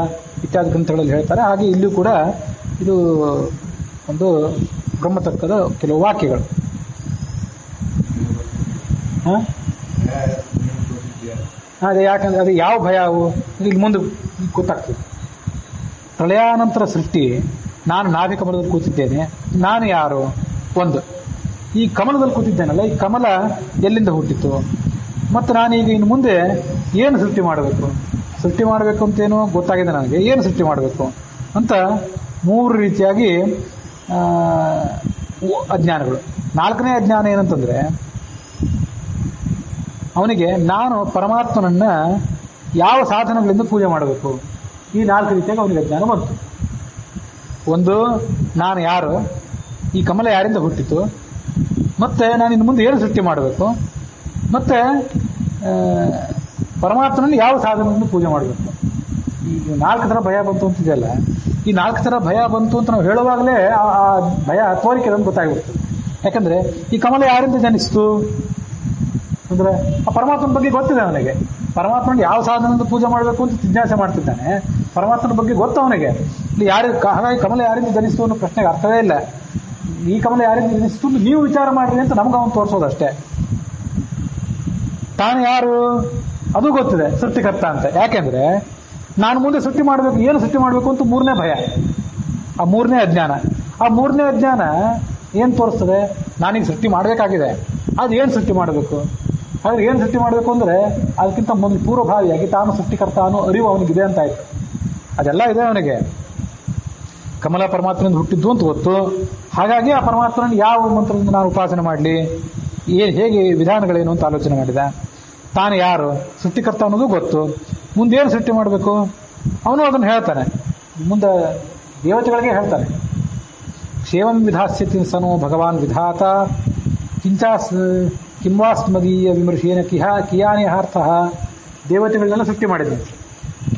ಇತ್ಯಾದಿ ಗ್ರಂಥಗಳಲ್ಲಿ ಹೇಳ್ತಾರೆ. ಹಾಗೆ ಇಲ್ಲಿಯೂ ಕೂಡ ಇದು ಒಂದು ಬ್ರಹ್ಮತರ್ಕದ ಕೆಲವು ವಾಕ್ಯಗಳು. ಅದೇ ಯಾಕಂದ್ರೆ ಅದು ಯಾವ ಭಯ ಅವು ಇಲ್ಲಿ ಮುಂದೆ ಗೊತ್ತಾಗ್ತದೆ. ಪ್ರಳಯಾನಂತರ ಸೃಷ್ಟಿ, ನಾನು ನಾಭಿ ಕಮಲದಲ್ಲಿ ಕೂತಿದ್ದೇನೆ, ನಾನು ಯಾರು? ಒಂದು, ಈ ಕಮಲದಲ್ಲಿ ಕೂತಿದ್ದೇನಲ್ಲ, ಈ ಕಮಲ ಎಲ್ಲಿಂದ ಹುಟ್ಟಿತ್ತು? ಮತ್ತು ನಾನೀಗ ಇನ್ನು ಮುಂದೆ ಏನು ಸೃಷ್ಟಿ ಮಾಡಬೇಕು ಅಂತೇನೋ ಗೊತ್ತಾಗಿದೆ ನನಗೆ. ಏನು ಸೃಷ್ಟಿ ಮಾಡಬೇಕು ಅಂತ 3 ರೀತಿಯಾಗಿ ಅಜ್ಞಾನಗಳು. 4ನೇ ಅಜ್ಞಾನ ಏನಂತಂದ್ರೆ ಅವನಿಗೆ ನಾನು ಪರಮಾತ್ಮನನ್ನ ಯಾವ ಸಾಧನಗಳಿಂದ ಪೂಜೆ ಮಾಡಬೇಕು. ಈ 4 ರೀತಿಯಾಗಿ ಅವನಿಗೆ ಅಜ್ಞಾನ ಬಂತು. ಒಂದು, ನಾನು ಯಾರು, ಈ ಕಮಲ ಯಾರಿಂದ ಹುಟ್ಟಿತು, ಮತ್ತೆ ನಾನು ಇನ್ನು ಮುಂದೆ ಏನು ಸೃಷ್ಟಿ ಮಾಡಬೇಕು, ಮತ್ತೆ ಪರಮಾತ್ಮನನ್ನು ಯಾವ ಸಾಧನದಿಂದ ಪೂಜೆ ಮಾಡಬೇಕು. ಈಗ 4 ಥರ ಭಯ ಬಂತು ಅಂತಿದೆಯಲ್ಲ, ಈ 4 ಥರ ಭಯ ಬಂತು ಅಂತ ನಾವು ಹೇಳುವಾಗಲೇ ಆ ಭಯ ತೋರಿಕೆ ಅಂತ ಗೊತ್ತಾಗ್ಬಿಡ್ತದೆ. ಯಾಕಂದ್ರೆ ಈ ಕಮಲ ಯಾರಿಂದ ಜನಿಸ್ತು ಅಂದ್ರೆ ಆ ಪರಮಾತ್ಮನ ಬಗ್ಗೆ ಗೊತ್ತಿದೆ ಅವನಿಗೆ. ಪರಮಾತ್ಮನಿಗೆ ಯಾವ ಸಾಧನದಿಂದ ಪೂಜೆ ಮಾಡಬೇಕು ಅಂತ ಜಿಜ್ಞಾಸೆ ಮಾಡ್ತಿದ್ದಾನೆ. ಪರಮಾತ್ಮನ ಬಗ್ಗೆ ಗೊತ್ತು ಅವನಿಗೆ. ಇಲ್ಲಿ ಹಾಗಾಗಿ ಕಮಲ ಯಾರಿಂದ ಜನಿಸ್ತು ಅನ್ನೋ ಪ್ರಶ್ನೆಗೆ ಅರ್ಥವೇ ಇಲ್ಲ. ಈ ಕಮಲ ಯಾರಿಂದ ಜನಿಸ್ತು ನೀವು ವಿಚಾರ ಮಾಡ್ರಿ ಅಂತ ನಮ್ಗೆ ಅವನು ತೋರಿಸೋದಷ್ಟೇ. ತಾನು ಯಾರು ಅದು ಗೊತ್ತಿದೆ, ಸೃಷ್ಟಿಕರ್ತ ಅಂತ. ಯಾಕೆಂದ್ರೆ ನಾನು ಮುಂದೆ ಸೃಷ್ಟಿ ಮಾಡಬೇಕು, ಏನು ಸೃಷ್ಟಿ ಮಾಡಬೇಕು ಅಂತ 3ನೇ ಭಯ, ಆ 3ನೇ ಅಜ್ಞಾನ. ಆ 3ನೇ ಅಜ್ಞಾನ ಏನು ತೋರಿಸ್ತದೆ? ನಾನೀಗ ಸೃಷ್ಟಿ ಮಾಡಬೇಕಾಗಿದೆ, ಅದು ಏನು ಸೃಷ್ಟಿ ಮಾಡಬೇಕು? ಹಾಗಾದ್ರೆ ಏನು ಸೃಷ್ಟಿ ಮಾಡಬೇಕು ಅಂದರೆ ಅದಕ್ಕಿಂತ ಮೊದಲು ಪೂರ್ವಭಾವಿಯಾಗಿ ತಾನು ಸೃಷ್ಟಿಕರ್ತ ಅನ್ನೋ ಅರಿವು ಅವನಿಗಿದೆ ಅಂತ ಆಯ್ತು. ಅದೆಲ್ಲ ಇದೆ ಅವನಿಗೆ. ಕಮಲ ಪರಮಾತ್ಮನಿಂದ ಹುಟ್ಟಿದ್ದು ಅಂತ ಗೊತ್ತು. ಹಾಗಾಗಿ ಆ ಪರಮಾತ್ಮನ ಯಾವ ಮಂತ್ರದಿಂದ ನಾನು ಉಪಾಸನೆ ಮಾಡಲಿ, ಹೇಗೆ ವಿಧಾನಗಳೇನು ಅಂತ ಆಲೋಚನೆ ಮಾಡಿದ. ತಾನು ಯಾರು, ಸೃಷ್ಟಿಕರ್ತ ಅನ್ನೋದು ಗೊತ್ತು. ಮುಂದೇನು ಸೃಷ್ಟಿ ಮಾಡಬೇಕು ಅವನು ಅದನ್ನು ಹೇಳ್ತಾನೆ. ಮುಂದೆ ದೇವತೆಗಳಿಗೆ ಹೇಳ್ತಾನೆ. ಕ್ಷೇಮಂ ವಿಧಾಸ್ಯತಿ ಸನೋ ಭಗವಾನ್ ವಿಧಾತ ಕಿಂವಾಸ್ಮದೀಯ ವಿಮರ್ಶೇನ ಕಿಯಾನಿ ಅರ್ಥ. ದೇವತೆಗಳನ್ನೆಲ್ಲ ಸೃಷ್ಟಿ ಮಾಡಿದ್ವಿ.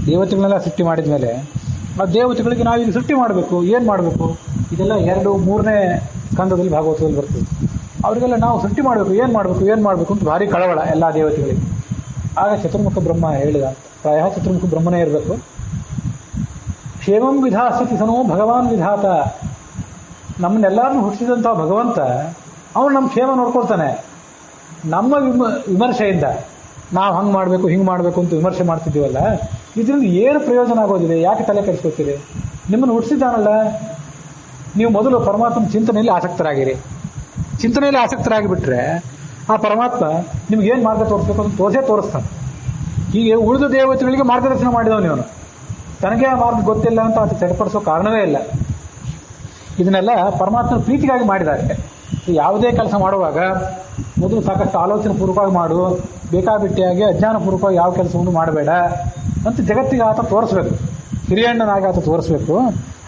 ದೇವತೆಗಳನ್ನೆಲ್ಲ ಸೃಷ್ಟಿ ಮಾಡಿದ ಮೇಲೆ ಆ ದೇವತೆಗಳಿಗೆ ನಾವೀಗ ಸೃಷ್ಟಿ ಮಾಡಬೇಕು, ಏನು ಮಾಡಬೇಕು? ಇದೆಲ್ಲ 2, 3ನೇ ಸ್ಕಂದದಲ್ಲಿ ಭಾಗವತದಲ್ಲಿ ಬರ್ತದೆ. ಅವರಿಗೆಲ್ಲ ನಾವು ಸೃಷ್ಟಿ ಮಾಡಬೇಕು, ಏನು ಮಾಡಬೇಕು ಅಂತ ಭಾರಿ ಕಳವಳ ಎಲ್ಲ ದೇವತೆಗಳಿಗೆ. ಆಗ ಚತುರ್ಮುಖ ಬ್ರಹ್ಮ ಹೇಳಿದ, ಪ್ರಾಯ ಚತುರ್ಮುಖ ಬ್ರಹ್ಮನೇ ಇರಬೇಕು. ಕ್ಷೇಮಂ ವಿಧಾಸ್ಯತಿ ಸನೋ ಭಗವಾನ್ ವಿಧಾತ. ನಮ್ಮನ್ನೆಲ್ಲರನ್ನೂ ಹುಟ್ಟಿಸಿದಂಥ ಭಗವಂತ ಅವನು ನಮ್ಮ ಕ್ಷೇಮ ನೋಡ್ಕೊಳ್ತಾನೆ. ನಮ್ಮ ವಿಮರ್ಶೆಯಿಂದ ನಾವು ಹಂಗೆ ಮಾಡಬೇಕು ಹಿಂಗೆ ಮಾಡಬೇಕು ಅಂತ ವಿಮರ್ಶೆ ಮಾಡ್ತಿದ್ದೀವಲ್ಲ, ಇದರಿಂದ ಏನು ಪ್ರಯೋಜನ ಆಗೋದಿದೆ? ಯಾಕೆ ತಲೆ ಕೆಡಿಸ್ಕೊತೀರಿ? ನಿಮ್ಮನ್ನು ಹುಟ್ಟಿಸಿದ್ದಾನಲ್ಲ, ನೀವು ಮೊದಲು ಪರಮಾತ್ಮನ ಚಿಂತನೆಯಲ್ಲಿ ಆಸಕ್ತರಾಗಿರಿ. ಚಿಂತನೆಯಲ್ಲಿ ಆಸಕ್ತರಾಗಿಬಿಟ್ರೆ ಆ ಪರಮಾತ್ಮ ನಿಮ್ಗೇನು ಮಾರ್ಗ ತೋರಿಸ್ಬೇಕು ಅಂತ ತೋರಿಸ್ತಾನೆ. ಹೀಗೆ ಉಳಿದ ದೇವತೆಗಳಿಗೆ ಮಾರ್ಗದರ್ಶನ ಮಾಡಿದವನು ಇವನು. ತನಗೆ ಆ ಮಾರ್ಗ ಗೊತ್ತಿಲ್ಲ ಅಂತ ಅದು ಚಟಪಡಿಸೋ ಕಾರಣವೇ ಇಲ್ಲ. ಇದನ್ನೆಲ್ಲ ಪರಮಾತ್ಮನ ಪ್ರೀತಿಗಾಗಿ ಮಾಡಿದ್ದಾರೆ. ಯಾವುದೇ ಕೆಲಸ ಮಾಡುವಾಗ ಮೊದಲು ಸಾಕಷ್ಟು ಆಲೋಚನೆ ಪೂರ್ವಕವಾಗಿ ಮಾಡು, ಬೇಕಾಬಿಟ್ಟಿಯಾಗಿ ಅಜ್ಞಾನಪೂರ್ವಕವಾಗಿ ಯಾವ ಕೆಲಸವನ್ನು ಮಾಡಬೇಡ ಅಂತ ಜಗತ್ತಿಗೆ ಆತ ತೋರಿಸ್ಬೇಕು. ಹಿರಿಯಣ್ಣನಾಗಿ ಆತ ತೋರಿಸ್ಬೇಕು.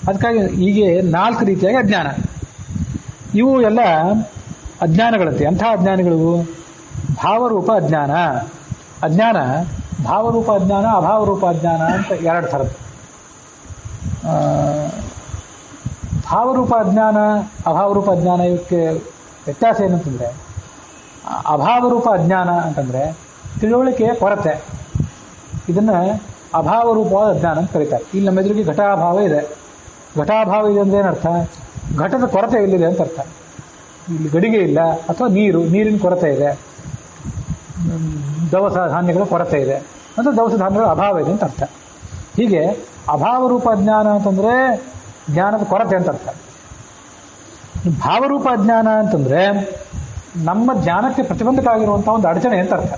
ಅದಕ್ಕಾಗಿ ಹೀಗೆ 4 ರೀತಿಯಾಗಿ ಅಜ್ಞಾನ. ಇವು ಎಲ್ಲ ಅಜ್ಞಾನಗಳಂತೆ. ಅಂಥ ಅಜ್ಞಾನಿಗಳು ಭಾವರೂಪ ಅಜ್ಞಾನ. ಅಜ್ಞಾನ ಭಾವರೂಪ ಅಜ್ಞಾನ, ಅಭಾವರೂಪ ಅಜ್ಞಾನ ಅಂತ 2 ಥರದ್ದು. ಭಾವರೂಪ ಅಜ್ಞಾನ, ಅಭಾವರೂಪ ಅಜ್ಞಾನ ಇವಕ್ಕೆ ವ್ಯತ್ಯಾಸ ಏನಂತಂದರೆ, ಅಭಾವರೂಪ ಅಜ್ಞಾನ ಅಂತಂದರೆ ತಿಳುವಳಿಕೆಯ ಕೊರತೆ. ಇದನ್ನ ಅಭಾವ ರೂಪವಾದ ಅಜ್ಞಾನ ಅಂತ ಕರೀತಾರೆ. ಇಲ್ಲಿ ನಮ್ಮ ಎದುರಿಗೆ ಘಟಾಭಾವ ಇದೆ. ಘಟಾಭಾವ ಇದೆ ಅಂದ್ರೆ ಏನರ್ಥ? ಘಟದ ಕೊರತೆ ಇಲ್ಲಿದೆ ಅಂತ ಅರ್ಥ. ಇಲ್ಲಿ ಗಡಿಗೆ ಇಲ್ಲ, ಅಥವಾ ನೀರಿನ ಕೊರತೆ ಇದೆ, ದವಸ ಧಾನ್ಯಗಳ ಕೊರತೆ ಇದೆ, ಅಂದರೆ ದವಸ ಧಾನ್ಯಗಳ ಅಭಾವ ಇದೆ ಅಂತ ಅರ್ಥ. ಹೀಗೆ ಅಭಾವ ರೂಪ ಅಜ್ಞಾನ ಅಂತಂದ್ರೆ ಜ್ಞಾನದ ಕೊರತೆ ಅಂತ ಅರ್ಥ. ಭಾವರೂಪ ಅಜ್ಞಾನ ಅಂತಂದ್ರೆ ನಮ್ಮ ಜ್ಞಾನಕ್ಕೆ ಪ್ರತಿಬಂಧಕ ಆಗಿರುವಂತಹ ಒಂದು ಅಡಚಣೆ ಅಂತ ಅರ್ಥ.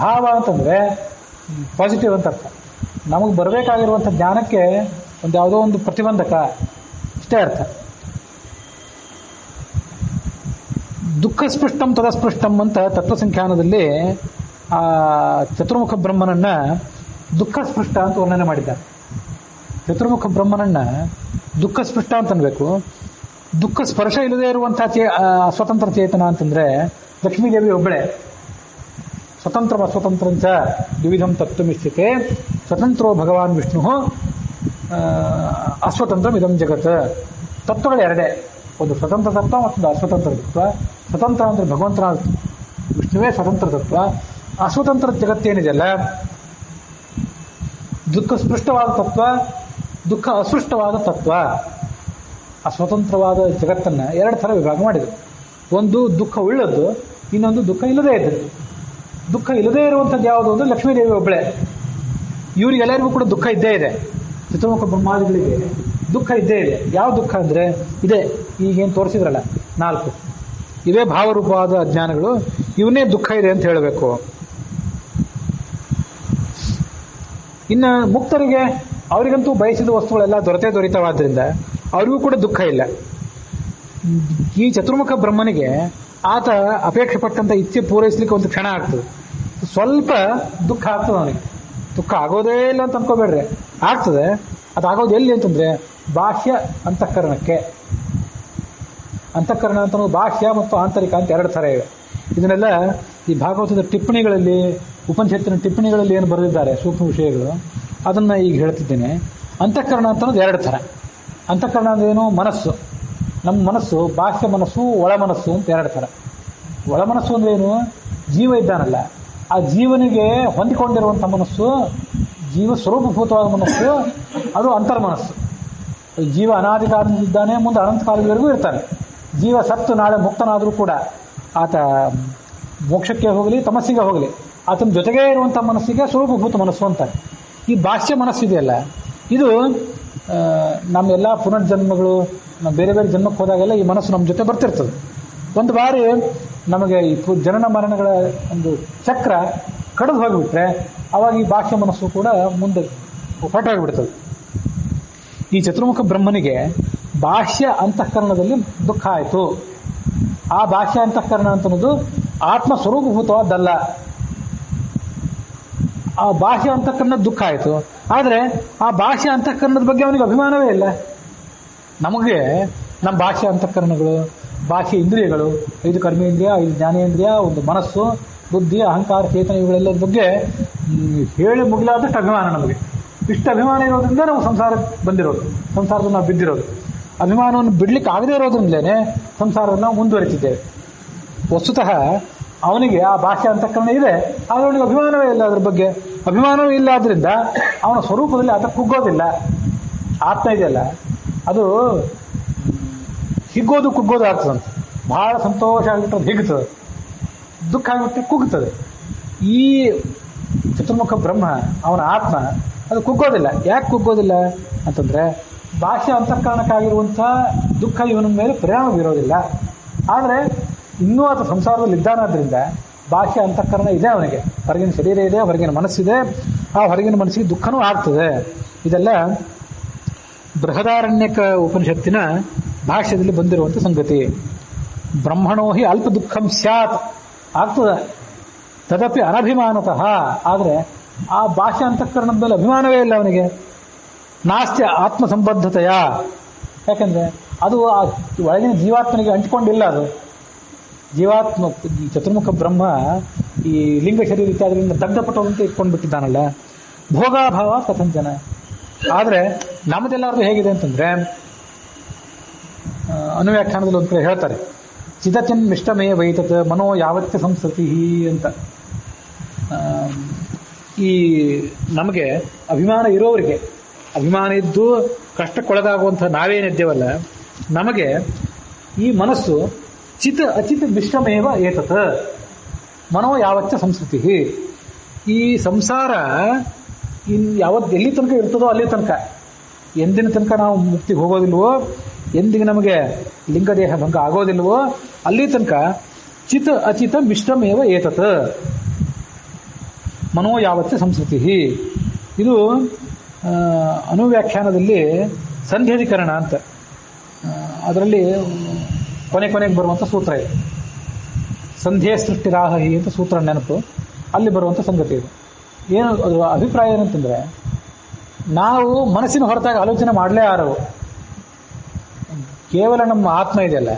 ಭಾವ ಅಂತಂದ್ರೆ ಪಾಸಿಟಿವ್ ಅಂತ ಅರ್ಥ. ನಮಗೆ ಬರಬೇಕಾಗಿರುವಂಥ ಜ್ಞಾನಕ್ಕೆ ಒಂದು ಯಾವುದೋ ಒಂದು ಪ್ರತಿಬಂಧಕ, ಇಷ್ಟೇ ಅರ್ಥ. ದುಃಖ ಸ್ಪೃಷ್ಟಂ ತದಸ್ಪೃಷ್ಟಂ ಅಂತ ತತ್ವಸಂಖ್ಯಾನದಲ್ಲಿ ಆ ಚತುರ್ಮುಖ ಬ್ರಹ್ಮನನ್ನ ದುಃಖ ಸ್ಪೃಷ್ಟ ಅಂತ ವರ್ಣನೆ ಮಾಡಿದ್ದಾರೆ. ಚತುರ್ಮುಖ ಬ್ರಹ್ಮನನ್ನ ದುಃಖ ಸ್ಪೃಷ್ಟ ಅಂತ ಅನ್ಬೇಕು. ದುಃಖ ಸ್ಪರ್ಶ ಇಲ್ಲದೆ ಇರುವಂತಹ ಸ್ವತಂತ್ರ ಚೇತನ ಅಂತಂದ್ರೆ ಲಕ್ಷ್ಮೀದೇವಿ ಒಬ್ಬಳೆ. ಸ್ವತಂತ್ರ ಅಸ್ವತಂತ್ರಂಚ ದ್ವಿಧಂ ತತ್ವಮಿಷ್ಯತೆ ಸ್ವತಂತ್ರೋ ಭಗವಾನ್ ವಿಷ್ಣು ಅಸ್ವತಂತ್ರ ಇದಂ ಜಗತ್. ತತ್ವಗಳು ಎರಡೇ, ಒಂದು ಸ್ವತಂತ್ರ ತತ್ವ ಮತ್ತೊಂದು ಅಸ್ವತಂತ್ರ ತತ್ವ. ಸ್ವತಂತ್ರ ಅಂದ್ರೆ ಭಗವಂತನ ವಿಷ್ಣುವೇ ಸ್ವತಂತ್ರ ತತ್ವ. ಅಸ್ವತಂತ್ರ ಜಗತ್ತೇನಿದೆಯಲ್ಲ, ದುಃಖ ಸ್ಪೃಷ್ಟವಾದ ತತ್ವ, ದುಃಖ ಅಸೃಷ್ಟವಾದ ತತ್ವ. ಅಸ್ವತಂತ್ರವಾದ ಜಗತ್ತನ್ನ ಎರಡು ಥರ ವಿಭಾಗ ಮಾಡಿದ್ರು. ಒಂದು ದುಃಖ ಉಳ್ಳದ್ದು, ಇನ್ನೊಂದು ದುಃಖ ಇಲ್ಲದೇ ಇದ್ದದ್ದು. ದುಃಖ ಇಲ್ಲದೇ ಇರುವಂಥದ್ದು ಯಾವುದು ಅಂದ್ರೆ ಲಕ್ಷ್ಮೀದೇವಿ ಒಬ್ಬಳೆ. ಇವರಿಗೆಲ್ಲರಿಗೂ ಕೂಡ ದುಃಖ ಇದ್ದೇ ಇದೆ. ಚತುರ್ಮುಖ ಬ್ರಹ್ಮಾದಿಗಳಿಗೆ ದುಃಖ ಇದ್ದೇ ಇದೆ. ಯಾವ ದುಃಖ ಅಂದ್ರೆ ಇದೆ, ಈಗೇನು ತೋರಿಸಿದ್ರಲ್ಲ 4, ಇವೇ ಭಾವರೂಪವಾದ ಅಜ್ಞಾನಗಳು. ಇವನ್ನೇ ದುಃಖ ಇದೆ ಅಂತ ಹೇಳಬೇಕು. ಇನ್ನು ಮುಕ್ತರಿಗೆ, ಅವರಿಗಂತೂ ಬಯಸಿದ ವಸ್ತುಗಳೆಲ್ಲ ದೊರೀತವಾದ್ರಿಂದ ಅವರಿಗೂ ಕೂಡ ದುಃಖ ಇಲ್ಲ. ಈ ಚತುರ್ಮುಖ ಬ್ರಹ್ಮನಿಗೆ ಆತ ಅಪೇಕ್ಷೆ ಪಟ್ಟಂತ ಇಚ್ಛೆ ಪೂರೈಸಲಿಕ್ಕೆ ಒಂದು ಕ್ಷಣ ಆಗ್ತದೆ, ಸ್ವಲ್ಪ ದುಃಖ ಆಗ್ತದೆ ಅವನಿಗೆ. ದುಃಖ ಆಗೋದೇ ಇಲ್ಲ ಅಂತ ಅನ್ಕೋಬೇಡ್ರಿ, ಆಗ್ತದೆ. ಅದಾಗೋದು ಎಲ್ಲಿ ಅಂತಂದ್ರೆ ಬಾಹ್ಯ ಅಂತಃಕರಣಕ್ಕೆ. ಅಂತಃಕರಣ ಅಂತ ಬಾಹ್ಯ ಮತ್ತು ಆಂತರಿಕ ಅಂತ ಎರಡು ಥರ ಇವೆ. ಇದನ್ನೆಲ್ಲ ಈ ಭಾಗವತದ ಟಿಪ್ಪಣಿಗಳಲ್ಲಿ, ಉಪನಿಷತ್ತಿನ ಟಿಪ್ಪಣಿಗಳಲ್ಲಿ ಏನು ಬರೆದಿದ್ದಾರೆ ಸೂಕ್ಷ್ಮ ವಿಷಯಗಳು, ಅದನ್ನ ಈಗ ಹೇಳ್ತಿದ್ದೇನೆ. ಅಂತಃಕರಣ ಅಂತ ಅನ್ನೋದು ಎರಡು ಥರ. ಅಂತಃಕರಣ ಅಂದ್ರೆ ಏನು? ಮನಸ್ಸು. ನಮ್ಮ ಮನಸ್ಸು ಬಾಹ್ಯ ಮನಸ್ಸು, ಒಳ ಮನಸ್ಸು ಅಂತ ಎರಡು ಥರ. ಒಳ ಮನಸ್ಸು ಅಂದ್ರೆ ಏನು? ಜೀವ ಇದ್ದಾನಲ್ಲ, ಆ ಜೀವನಿಗೆ ಹೊಂದಿಕೊಂಡಿರುವಂಥ ಮನಸ್ಸು, ಜೀವ ಸ್ವರೂಪಭೂತವಾದ ಮನಸ್ಸು, ಅದು ಅಂತರ್ಮನಸ್ಸು. ಜೀವ ಅನಾದಿ ಕಾಲದಿಂದಿದ್ದಾನೆ, ಮುಂದೆ ಅನಂತ ಕಾಲದವರೆಗೂ ಇರ್ತಾನೆ. ಜೀವ ಸತ್ತು ನಾಳೆ ಮುಕ್ತನಾದರೂ ಕೂಡ ಆತ ಮೋಕ್ಷಕ್ಕೆ ಹೋಗಲಿ ತಮಸ್ಸಿಗೆ ಹೋಗಲಿ, ಆತನ ಜೊತೆಗೇ ಇರುವಂಥ ಮನಸ್ಸಿಗೆ ಸ್ವರೂಪಭೂತ ಮನಸ್ಸು ಅಂತಾರೆ. ಈ ಬಾಹ್ಯ ಮನಸ್ಸಿದೆಯಲ್ಲ, ಇದು ನಮ್ಮೆಲ್ಲ ಪುನರ್ಜನ್ಮಗಳು, ಬೇರೆ ಬೇರೆ ಜನ್ಮಕ್ಕೆ ಹೋದಾಗೆಲ್ಲ ಈ ಮನಸ್ಸು ನಮ್ಮ ಜೊತೆ ಬರ್ತಿರ್ತದೆ. ಒಂದು ಬಾರಿ ನಮಗೆ ಈ ಜನನ ಮರಣಗಳ ಒಂದು ಚಕ್ರ ಕಡಿದು ಹೋಗಿಬಿಟ್ರೆ ಅವಾಗ ಈ ಬಾಹ್ಯ ಮನಸ್ಸು ಕೂಡ ಮುಂದೆ ಹೊರಟೋಗಿಬಿಡ್ತದೆ. ಈ ಚತುರ್ಮುಖ ಬ್ರಹ್ಮನಿಗೆ ಬಾಹ್ಯ ಅಂತಃಕರಣದಲ್ಲಿ ದುಃಖ ಆಯಿತು. ಆ ಬಾಹ್ಯ ಅಂತಃಕರಣ ಅಂತನ್ನೋದು ಆತ್ಮ ಸ್ವರೂಪಭೂತವಾದ್ದಲ್ಲ. ಆ ಬಾಹ್ಯ ಅಂತಃಕರಣ ದುಃಖ ಆಯಿತು. ಆದರೆ ಆ ಬಾಹ್ಯ ಅಂತಃಕರಣದ ಬಗ್ಗೆ ಅವನಿಗೆ ಅಭಿಮಾನವೇ ಇಲ್ಲ. ನಮಗೆ ನಮ್ಮ ಬಾಹ್ಯ ಅಂತಃಕರಣಗಳು, ಬಾಹ್ಯ ಇಂದ್ರಿಯಗಳು, 5 ಕರ್ಮೇಂದ್ರಿಯ, 5 ಜ್ಞಾನೇಂದ್ರಿಯ, ಒಂದು ಮನಸ್ಸು, ಬುದ್ಧಿ, ಅಹಂಕಾರ, ಚೇತನ, ಇವುಗಳೆಲ್ಲದ ಬಗ್ಗೆ ಹೇಳಿ ಮುಗಿಲಾದಷ್ಟು ಅಭಿಮಾನ ನಮಗೆ. ಇಷ್ಟು ಅಭಿಮಾನ ಇರೋದ್ರಿಂದ ನಾವು ಸಂಸಾರಕ್ಕೆ ಬಂದಿರೋದು, ಸಂಸಾರದಲ್ಲಿ ನಾವು ಬಿದ್ದಿರೋದು. ಅಭಿಮಾನವನ್ನು ಬಿಡ್ಲಿಕ್ಕೆ ಆಗದೇ ಇರೋದ್ರಿಂದಲೇ ಸಂಸಾರವನ್ನು ನಾವು ಮುಂದುವರಿತಿದ್ದೇವೆ. ವಸ್ತುತಃ ಅವನಿಗೆ ಆ ಬಾಹ್ಯ ಅಂತಃಕರಣ ಇದೆ, ಆದರೆ ಅವನಿಗೆ ಅಭಿಮಾನವೇ ಇಲ್ಲ. ಅದ್ರ ಬಗ್ಗೆ ಅಭಿಮಾನವೇ ಇಲ್ಲ. ಆದ್ರಿಂದ ಅವನ ಸ್ವರೂಪದಲ್ಲಿ ಆತ ಕುಗ್ಗೋದಿಲ್ಲ. ಆತ್ಮ ಇದೆಯಲ್ಲ, ಅದು ಹಿಗ್ಗೋದು ಕುಗ್ಗೋದು ಆಗ್ತದಂತೆ. ಬಹಳ ಸಂತೋಷ ಆಗಿಬಿಟ್ಟು ಹಿಗ್ತದೆ, ದುಃಖ ಆಗಿಬಿಟ್ಟು ಕುಗ್ತದೆ. ಈ ಚತುರ್ಮುಖ ಬ್ರಹ್ಮ, ಅವನ ಆತ್ಮ, ಅದು ಕುಗ್ಗೋದಿಲ್ಲ. ಯಾಕೆ ಕುಗ್ಗೋದಿಲ್ಲ ಅಂತಂದ್ರೆ ಬಾಹ್ಯ ಅಂತಃಕರಣಕ್ಕಾಗಿರುವಂಥ ದುಃಖ ಇವನ ಮೇಲೆ ಪರಿಣಾಮ ಬೀರೋದಿಲ್ಲ. ಆದರೆ ಇನ್ನೂ ಆತ ಸಂಸಾರದಲ್ಲಿ ಇದ್ದಾನಾದ್ರಿಂದ ಬಾಹ್ಯ ಅಂತಃಕರಣ ಇದೆ ಅವನಿಗೆ. ಹೊರಗಿನ ಶರೀರ ಇದೆ, ಹೊರಗಿನ ಮನಸ್ಸಿದೆ. ಆ ಹೊರಗಿನ ಮನಸ್ಸಿಗೆ ದುಃಖನೂ ಆಗ್ತದೆ. ಇದೆಲ್ಲ ಬೃಹದಾರಣ್ಯಕ ಉಪನಿಷತ್ತಿನ ಭಾಷ್ಯದಲ್ಲಿ ಬಂದಿರುವಂಥ ಸಂಗತಿ. ಬ್ರಹ್ಮಣೋ ಹಿ ಅಲ್ಪ ದುಃಖಂ ಸ್ಯಾತ್ ಆಗ್ತದೆ, ತದಪಿ ಅನಭಿಮಾನತಃ. ಆದರೆ ಆ ಬಾಹ್ಯ ಅಂತಃಕರಣದ ಮೇಲೆ ಅಭಿಮಾನವೇ ಇಲ್ಲ ಅವನಿಗೆ. ನಾಸ್ತ್ಯ ಆತ್ಮ ಸಂಬದ್ಧತೆಯ, ಯಾಕಂದ್ರೆ ಅದು ಆ ಒಳಗಿನ ಜೀವಾತ್ಮನಿಗೆ ಅಂಟಿಕೊಂಡಿಲ್ಲ. ಅದು ಜೀವಾತ್ಮ, ಚತುರ್ಮುಖ ಬ್ರಹ್ಮ ಈ ಲಿಂಗ ಶರೀರ ಇತ್ಯಾದಿಗಳಿಂದ ದಗ್ಧಪಟ್ಟವಂತೆ ಇಟ್ಕೊಂಡ್ಬಿಟ್ಟಿದ್ದಾನಲ್ಲ, ಭೋಗಾಭಾವ ಕಥಂಚನ. ಆದರೆ ನಮ್ಮದೆಲ್ಲರದು ಹೇಗಿದೆ ಅಂತಂದ್ರೆ, ಅನುವ್ಯಾಖ್ಯಾನದಲ್ಲಿ ಒಂದು ಕಡೆ ಹೇಳ್ತಾರೆ, ಚಿದಚಿನ್ ಮಿಷ್ಟಮೇ ವೈತತ್ ಮನೋ ಯಾವತ್ಯ ಸಂಸ್ಕೃತಿ ಅಂತ. ಈ ನಮಗೆ ಅಭಿಮಾನ ಇರೋರಿಗೆ, ಅಭಿಮಾನ ಇದ್ದು ಕಷ್ಟಕ್ಕೊಳಗಾಗುವಂತಹ ನಾವೇನಿದ್ದೇವಲ್ಲ, ನಮಗೆ ಈ ಮನಸ್ಸು ಚಿತ್ ಅಚಿತ್ ಮಿಶ್ರಮೇವ ಏತತ್ ಮನೋ ಯಾವಚ್ಚ ಸಂಸ್ಕೃತಿ. ಈ ಸಂಸಾರ ಎಲ್ಲಿ ತನಕ ಇರ್ತದೋ ಅಲ್ಲಿ ತನಕ, ಎಂದಿನ ತನಕ ನಾವು ಮುಕ್ತಿಗೆ ಹೋಗೋದಿಲ್ವೋ, ಎಂದಿಗೆ ನಮಗೆ ಲಿಂಗದೇಹ ಭಂಗ ಆಗೋದಿಲ್ವೋ ಅಲ್ಲಿ ತನಕ ಚಿತ್ ಅಚಿತ ಮಿಶ್ರಮೇವ ಏತತ್ ಮನೋ ಯಾವಚ್ಚ ಸಂಸ್ಕೃತಿ. ಇದು ಅನುವ್ಯಾಖ್ಯಾನದಲ್ಲಿ ಸಂಧ್ಯಾಧಿಕರಣ ಅಂತ, ಅದರಲ್ಲಿ ಕೊನೆಗೆ ಬರುವಂಥ ಸೂತ್ರ ಇದೆ. ಸಂಧ್ಯೆ ಸೃಷ್ಟಿರಾಹಿ ಅಂತ ಸೂತ್ರ ನೆನಪು, ಅಲ್ಲಿ ಬರುವಂಥ ಸಂಗತಿ ಇದು. ಏನು ಅದು ಅಭಿಪ್ರಾಯ ಏನಂತಂದ್ರೆ, ನಾವು ಮನಸ್ಸಿನ ಹೊರತಾಗಿ ಆಲೋಚನೆ ಮಾಡಲೇ ಆರವು. ಕೇವಲ ನಮ್ಮ ಆತ್ಮ ಇದೆಯಲ್ಲ,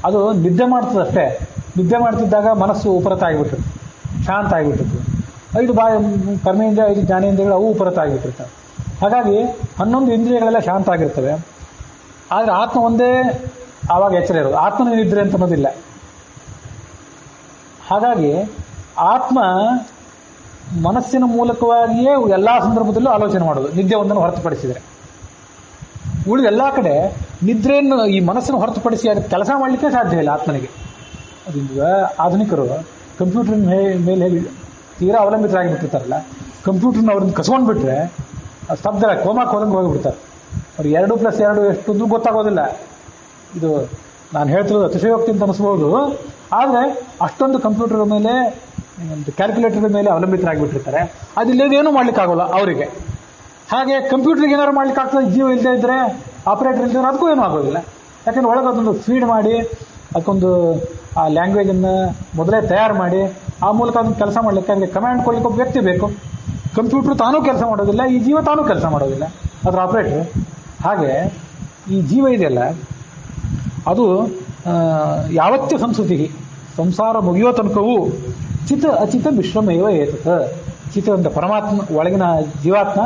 ಅದು ನಿದ್ದೆ ಮಾಡ್ತದಷ್ಟೇ. ನಿದ್ದೆ ಮಾಡ್ತಿದ್ದಾಗ ಮನಸ್ಸು ಉಪರತ ಆಗಿಬಿಟ್ಟಿರುತ್ತೆ, ಶಾಂತ ಆಗಿಬಿಟ್ಟಿರ್ತದೆ. 5 ಕರ್ಮೇಂದ್ರಿಯ 5 ಜ್ಞಾನೇಂದ್ರಿಯಗಳು ಅವು ಉಪರತ ಆಗಿಬಿಟ್ಟಿರ್ತವೆ. ಹಾಗಾಗಿ 11 ಇಂದ್ರಿಯಗಳೆಲ್ಲ ಶಾಂತ ಆಗಿರ್ತವೆ. ಆದರೆ ಆತ್ಮ ಒಂದೇ ಆವಾಗ ಎಚ್ಚರ ಇರೋದು, ಆತ್ಮನ ನಿದ್ರೆ ಅಂತ ಅನ್ನೋದಿಲ್ಲ. ಹಾಗಾಗಿ ಆತ್ಮ ಮನಸ್ಸಿನ ಮೂಲಕವಾಗಿಯೇ ಎಲ್ಲ ಸಂದರ್ಭದಲ್ಲೂ ಆಲೋಚನೆ ಮಾಡೋದು, ನಿದ್ದೆ ಒಂದನ್ನು ಹೊರತುಪಡಿಸಿದರೆ. ಉಳಿದ ಎಲ್ಲ ಕಡೆ ನಿದ್ರೆಯನ್ನು, ಈ ಮನಸ್ಸನ್ನು ಹೊರತುಪಡಿಸಿ ಅದಕ್ಕೆ ಕೆಲಸ ಮಾಡಲಿಕ್ಕೆ ಸಾಧ್ಯ ಇಲ್ಲ ಆತ್ಮನಿಗೆ. ಅದರಿಂದ ಆಧುನಿಕರು ಕಂಪ್ಯೂಟರ್ ಮೇಲೆ ತೀರಾ ಅವಲಂಬಿತರಾಗಿಬಿಟ್ಟಿರ್ತಾರಲ್ಲ, ಕಂಪ್ಯೂಟರ್ನ ಅವ್ರನ್ನ ಕಸ್ಕೊಂಡು ಬಿಟ್ರೆ ಸ್ತಬ್ಧ ಕೋಮಾಕ್ಕೆ ಹೋದಂಗೆ ಹೋಗಿಬಿಡ್ತಾರೆ. ಅವ್ರು 2+2 ಎಷ್ಟು ಅಂದ್ರೂ ಗೊತ್ತಾಗೋದಿಲ್ಲ. ಇದು ನಾನು ಹೇಳ್ತಿರೋದು ಅತಿಶಯೋಕ್ತಿ ಅಂತ ಅನಿಸ್ಬೋದು, ಆದರೆ ಅಷ್ಟೊಂದು ಕಂಪ್ಯೂಟರ್ ಮೇಲೆ, ಕ್ಯಾಲ್ಕುಲೇಟರ್ ಮೇಲೆ ಅವಲಂಬಿತರಾಗಿಬಿಟ್ಟಿರ್ತಾರೆ. ಅದಿಲ್ಲೇನೇನೂ ಮಾಡ್ಲಿಕ್ಕಾಗೋಲ್ಲ ಅವರಿಗೆ. ಹಾಗೆ ಕಂಪ್ಯೂಟರ್ಗೆ ಏನಾದ್ರು ಮಾಡ್ಲಿಕ್ಕೆ ಆಗ್ತದೆ, ಜೀವ ಇಲ್ಲದೆ ಇದ್ದರೆ, ಆಪರೇಟರ್ ಇಲ್ಲದೆ ಅದಕ್ಕೂ ಏನೂ ಆಗೋದಿಲ್ಲ. ಯಾಕಂದ್ರೆ ಒಳಗೆ ಅದೊಂದು ಫೀಡ್ ಮಾಡಿ, ಅದಕ್ಕೊಂದು ಆ ಲ್ಯಾಂಗ್ವೇಜನ್ನು ಮೊದಲೇ ತಯಾರು ಮಾಡಿ, ಆ ಮೂಲಕ ಅದನ್ನು ಕೆಲಸ ಮಾಡಲಿಕ್ಕೆ ಅದಕ್ಕೆ ಕಮಾಂಡ್ ಕೊಡ್ಲಿಕ್ಕೆ ಒಬ್ಬ ವ್ಯಕ್ತಿ ಬೇಕು. ಕಂಪ್ಯೂಟರ್ ತಾನೂ ಕೆಲಸ ಮಾಡೋದಿಲ್ಲ, ಈ ಜೀವ ತಾನೂ ಕೆಲಸ ಮಾಡೋದಿಲ್ಲ, ಅದರ ಆಪರೇಟರ್. ಹಾಗೆ ಈ ಜೀವ ಇದೆಯಲ್ಲ, ಅದು ಯಾವತ್ತೂ ಸಂಸ್ಕೃತಿ, ಸಂಸಾರ ಮುಗಿಯೋ ತನಕವೂ ಚಿತ್ ಅಚಿತ ಮಿಶ್ರಮೇವ ಏತತ್. ಚಿತ್ ಅಂತ ಪರಮಾತ್ಮ ಒಳಗಿನ ಜೀವಾತ್ಮ,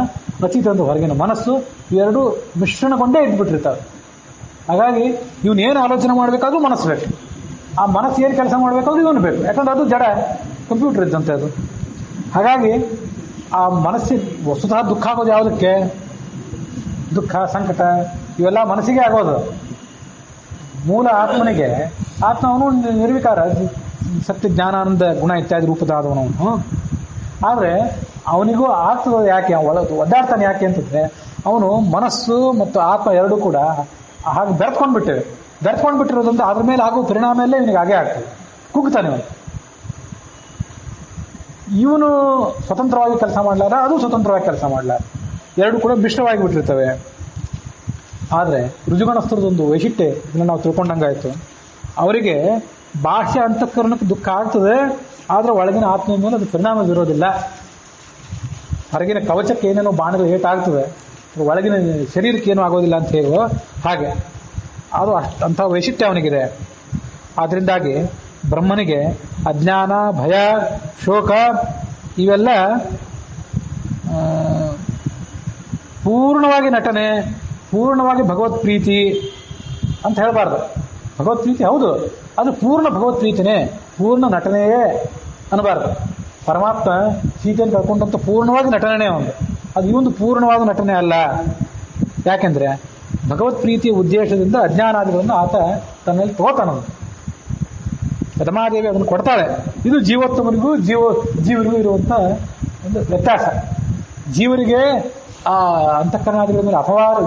ಅಚಿತ ಅಂತ ಹೊರಗಿನ ಮನಸ್ಸು, ಇವೆರಡೂ ಮಿಶ್ರಣಗೊಂಡೇ ಇದ್ಬಿಟ್ಟಿರ್ತಾವೆ. ಹಾಗಾಗಿ ಇವನೇನು ಆಲೋಚನೆ ಮಾಡಬೇಕಾದ್ರೂ ಮನಸ್ಸು ಬೇಕು, ಆ ಮನಸ್ಸು ಏನು ಕೆಲಸ ಮಾಡಬೇಕಾದ್ರೂ ಇವನು ಬೇಕು. ಯಾಕಂದ್ರೆ ಅದು ಜಡ, ಕಂಪ್ಯೂಟರ್ ಇದ್ದಂತೆ ಅದು. ಹಾಗಾಗಿ ಆ ಮನಸ್ಸಿಗೆ ವಸ್ತುತಃ ದುಃಖ ಆಗೋದು ಯಾವುದಕ್ಕೆ? ದುಃಖ, ಸಂಕಟ ಇವೆಲ್ಲ ಮನಸ್ಸಿಗೆ ಆಗೋದು. ಮೂಲ ಆತ್ಮನಿಗೆ, ಆತ್ಮ ಅವನು ನಿರ್ವಿಕಾರ, ಸತ್ಯ ಜ್ಞಾನಾನಂದ ಗುಣ ಇತ್ಯಾದಿ ರೂಪದಾದವನವನು. ಆದರೆ ಅವನಿಗೂ ಆಗ್ತದೆ ಯಾಕೆ, ಒದ್ದಾಡ್ತಾನೆ ಯಾಕೆ ಅಂತಂದ್ರೆ, ಅವನು ಮನಸ್ಸು ಮತ್ತು ಆತ್ಮ ಎರಡೂ ಕೂಡ ಹಾಗೆ ಬೆರೆತ್ಕೊಂಡ್ಬಿಟ್ಟಿರೋದ್ರಿಂದ ಅದ್ರ ಮೇಲೆ ಆಗುವ ಪರಿಣಾಮ ಎಲ್ಲ ಇವನಿಗೆ ಹಾಗೆ ಆಗ್ತದೆ. ಕುಗ್ತಾನೆ ಇವನು ಸ್ವತಂತ್ರವಾಗಿ ಕೆಲಸ ಮಾಡಲಾರ, ಅದು ಸ್ವತಂತ್ರವಾಗಿ ಕೆಲಸ ಮಾಡಲಾರ, ಎರಡು ಕೂಡ ಮಿಶ್ರವಾಗಿ ಬಿಟ್ಟಿರ್ತವೆ. ಆದರೆ ಋಜುಗಣಸ್ಥರದೊಂದು ವೈಶಿಷ್ಟ್ಯ ಇದನ್ನು ನಾವು ತಿಳ್ಕೊಂಡಂಗಾಯ್ತು. ಅವರಿಗೆ ಬಾಹ್ಯ ಅಂತಃಕರಣಕ್ಕೆ ದುಃಖ ಆಗ್ತದೆ, ಆದರೆ ಒಳಗಿನ ಆತ್ಮೀಯ ಮೇಲೆ ಅದು ಪರಿಣಾಮ ಬೀರೋದಿಲ್ಲ. ಹೊರಗಿನ ಕವಚಕ್ಕೆ ಏನೇನೋ ಬಾಣಗಳು ಏಟಾಗ್ತದೆ, ಒಳಗಿನ ಶರೀರಕ್ಕೆ ಏನೂ ಆಗೋದಿಲ್ಲ ಅಂತ ಹೇಳುವ ಹಾಗೆ ಅದು ಅಂಥ ವೈಶಿಷ್ಟ್ಯ ಅವನಿಗಿದೆ. ಆದ್ದರಿಂದಾಗಿ ಬ್ರಹ್ಮನಿಗೆ ಅಜ್ಞಾನ, ಭಯ, ಶೋಕ ಇವೆಲ್ಲ ಪೂರ್ಣವಾಗಿ ನಟನೆ, ಪೂರ್ಣವಾಗಿ ಭಗವತ್ ಪ್ರೀತಿ ಅಂತ ಹೇಳಬಾರ್ದು. ಭಗವತ್ ಪ್ರೀತಿ ಹೌದು, ಅದು ಪೂರ್ಣ ಭಗವತ್ ಪ್ರೀತಿನೇ, ಪೂರ್ಣ ನಟನೆಯೇ ಅನ್ನಬಾರ್ದು. ಪರಮಾತ್ಮ ಸೀತೆಯನ್ನು ಕಳ್ಕೊಂಡಂತ ಪೂರ್ಣವಾಗಿ ನಟನೆ ಒಂದು, ಅದು ಇವೊಂದು ಪೂರ್ಣವಾದ ನಟನೆ ಅಲ್ಲ. ಯಾಕೆಂದ್ರೆ ಭಗವತ್ ಪ್ರೀತಿಯ ಉದ್ದೇಶದಿಂದ ಅಜ್ಞಾನಾದಿಗಳನ್ನು ಆತ ತನ್ನಲ್ಲಿ ತಗೋತಾನಂತ. ರಮಾದೇವಿ ಅದನ್ನು ಕೊಡ್ತಾಳೆ. ಇದು ಜೀವೋತ್ತಮನಿಗೂ ಜೀವರಿಗೂ ಇರುವಂತ ಒಂದು ವ್ಯತ್ಯಾಸ. ಜೀವರಿಗೆ ಆ ಅಂತಃಕರಣಾದಿಗಳ ಮೇಲೆ ಅಪವಾದ,